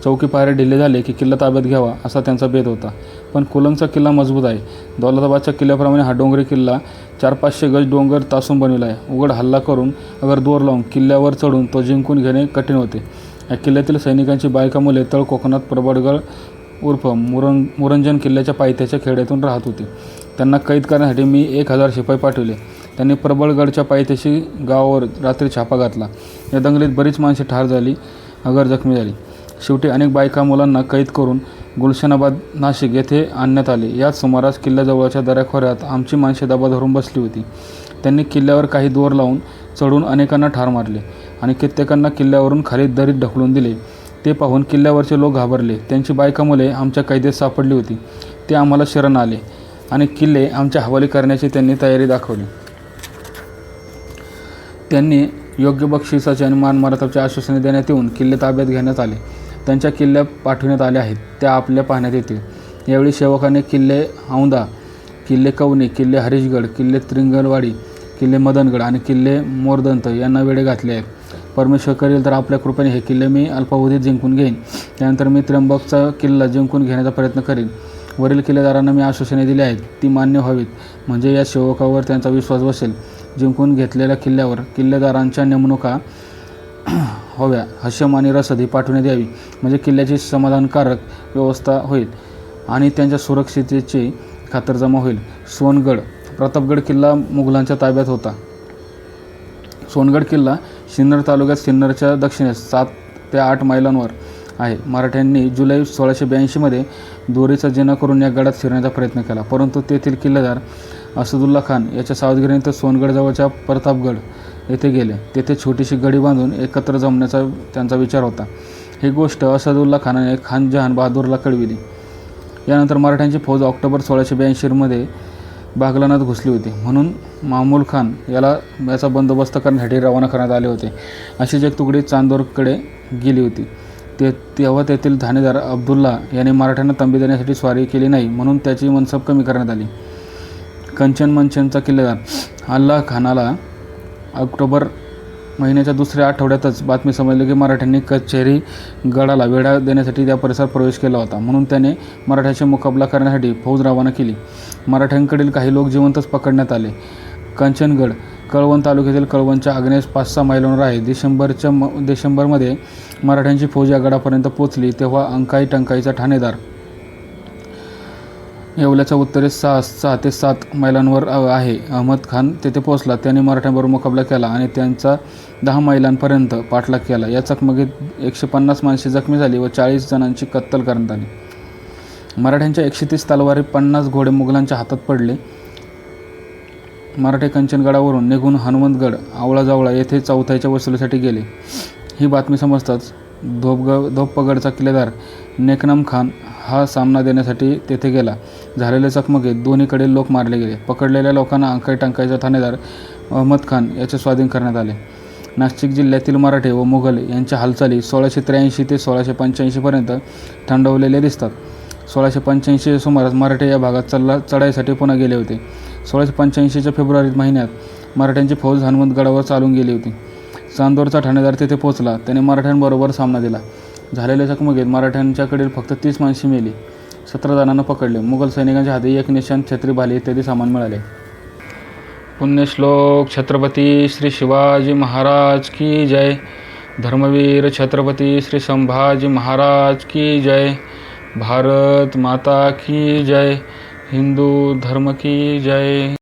चौकी पायऱ्या ढिले झाले की किल्ला ताब्यात घ्यावा असा त्यांचा बेत होता. पण कुलंगचा किल्ला मजबूत आहे. दौलताबादच्या किल्ल्याप्रमाणे हा डोंगरी किल्ला 400-500 गज डोंगर तासून बनविला आहे. उघड हल्ला करून अगर दोर लावून किल्ल्यावर चढून तो जिंकून घेणे कठीण होते. या किल्ल्यातील सैनिकांची बायका मुले तळ कोकणात प्रबळगड उर्फ मुरंजन किल्ल्याच्या पायथ्याच्या खेड्यातून राहत होती. त्यांना कैद करण्यासाठी मी 1000 शिपाई पाठवले. त्यांनी प्रबळगडच्या पायथ्याशी गावावर रात्री छापा घातला. या दंगलीत बरीच माणसे ठार झाली, अगर जखमी झाली. शेवटी अनेक बायका मुलांना कैद करून गुलशनाबाद नाशिक येथे आणण्यात आले. याच सुमारास किल्ल्याजवळच्या दऱ्याखोऱ्यात आमची माणसे दबा धरून बसली होती. त्यांनी किल्ल्यावर काही दोर लावून चढून अनेकांना ठार मारले आणि कित्येकांना किल्ल्यावरून खाली दरीत ढकलून दिले. ते पाहून किल्ल्यावरचे लोक घाबरले. त्यांची बायका मुले आमच्या कैदेत सापडली होती. ते आम्हाला शरण आले आणि किल्ले आमच्या हवाली करण्याची त्यांनी तयारी दाखवली. त्यांनी योग्य बक्षिसाचे आणि मानमरातबचे आश्वासने देण्यात येऊन किल्ले ताब्यात घेण्यात आले. त्यांच्या किल्ल्या पाठविण्यात आल्या आहेत, त्या आपल्या पाहण्यात येतील. यावेळी सेवकाने किल्ले औंधा, किल्ले कवनी, किल्ले हरीशगड, किल्ले त्रिंगलवाडी, किल्ले मदनगड आणि किल्ले मोरदंत यांना वेढे घातले आहेत. परमेश्वर करेल तर आपल्या कृपेने हे किल्ले मी अल्पावधीत जिंकून घेईन. त्यानंतर मी त्र्यंबकचा किल्ला जिंकून घेण्याचा प्रयत्न करीन. वरील किल्लेदारांना मी आश्वासने दिली आहेत, ती मान्य व्हावीत, म्हणजे या सेवकावर त्यांचा विश्वास बसेल. जिंकून घेतलेल्या किल्ल्यावर किल्लेदारांच्या नेमणुका हव्या. हशम आणि रसद ही पाठवण्यात यावी, म्हणजे किल्ल्याची समाधानकारक व्यवस्था होईल आणि त्यांच्या सुरक्षिततेची खातरजमा होईल. सोनगड, प्रतापगड किल्ला मुघलांच्या ताब्यात होता. सोनगड किल्ला सिन्नर तालुक्यात सिन्नरच्या दक्षिणेस 7 ते 8 मैलांवर आहे. मराठ्यांनी जुलै 1682 दोरीचा जिना करून या गडात शिरण्याचा प्रयत्न केला, परंतु तेथील किल्लेदार असदुल्ला खान याच्या सावधगिरीने सोनगडजवळच्या प्रतापगड येथे गेले. तेथे छोटीशी गडी बांधून एकत्र जमण्याचा त्यांचा विचार होता. ही गोष्ट असदुल्ला खानाने खान जहान बहादूरला कळविली. यानंतर मराठ्यांची फौज ऑक्टोबर 1682 बागलानात घुसली होती, म्हणून मामूल खान याचा बंदोबस्त करण्यासाठी रवाना करण्यात आले होते. अशीच एक तुकडी चांदोरकडे गेली होती. तेव्हा तेथील ठाणेदार अब्दुल्ला याने मराठ्यांना तंबी देण्यासाठी स्वारी केली नाही, म्हणून त्याची मनसब कमी करण्यात आली. कंचन मंचनचा किल्लेदार अल्लाह खानाला ऑक्टोबर महिन्याच्या दुसऱ्या आठवड्यातच बातमी समजली की मराठ्यांनी कचेरी गडाला वेढा देण्यासाठी त्या परिसरात प्रवेश केला होता. म्हणून त्याने मराठ्याशी मुकाबला करण्यासाठी फौज रवाना केली. मराठ्यांकडील काही लोक जिवंतच पकडण्यात आले. कंचनगड कळवण तालुक्यातील कळवणच्या आग्नेयेस 5-6 मैलांवर आहे. डिसेंबरमध्ये मराठ्यांची फौज या गडापर्यंत पोचली तेव्हा अंकाई टंकाईचा ठाणेदार येवल्याच्या उत्तरेस 6 ते 7 मैलांवर आहे. अहमद खान तेथे पोहोचला. त्याने मराठ्यांबरोबर मुकाबला केला आणि त्यांचा 10 मैलांपर्यंत पाठलाग केला. या चकमकीत 150 माणसे जखमी झाली व 40 जणांची कत्तल करण्यात आली. मराठ्यांच्या 130 तलवारी 50 घोडे मुघलांच्या हातात पडले. मराठे कंचनगडावरून निघून हनुमंतगड आवळाजावळा येथे चौथाईच्या वसुलीसाठी गेले. ही बातमी समजताच धोपगडचा किल्लेदार नेकनम खान हा सामना देण्यासाठी तेथे गेला. झालेल्या चकमकीत दोन्हीकडील लोक मारले गेले. पकडलेल्या लोकांना अंकाई टंकाईचा ठाणेदार अहमद खान याचे स्वाधीन करण्यात आले. नाशिक जिल्ह्यातील मराठे व मुघल यांच्या हालचाली 1683 ते 1685 पर्यंत थंडवलेल्या दिसतात. 1685च्या सुमारास मराठे या भागात चढाईसाठी पुन्हा गेले होते. 1685च्या फेब्रुवारी महिन्यात मराठ्यांची फौज हनुमंतगडावर चालून गेली होती. चांदोरचा ठाणेदार तेथे पोहोचला. त्याने मराठ्यांबरोबर सामना दिला. झालेल्या चकमकीत मराठ्यांच्याकडील फक्त 30 माणसे मेली. 17 जणांना पकडले. मुघल सैनिकांच्या हाती एक निशाण, छत्री, भाली इत्यादी सामान मिळाले. पुण्यश्लोक छत्रपती श्री शिवाजी महाराज की जय. धर्मवीर छत्रपती श्री संभाजी महाराज की जय. भारत माता की जय. हिंदू धर्म की जय.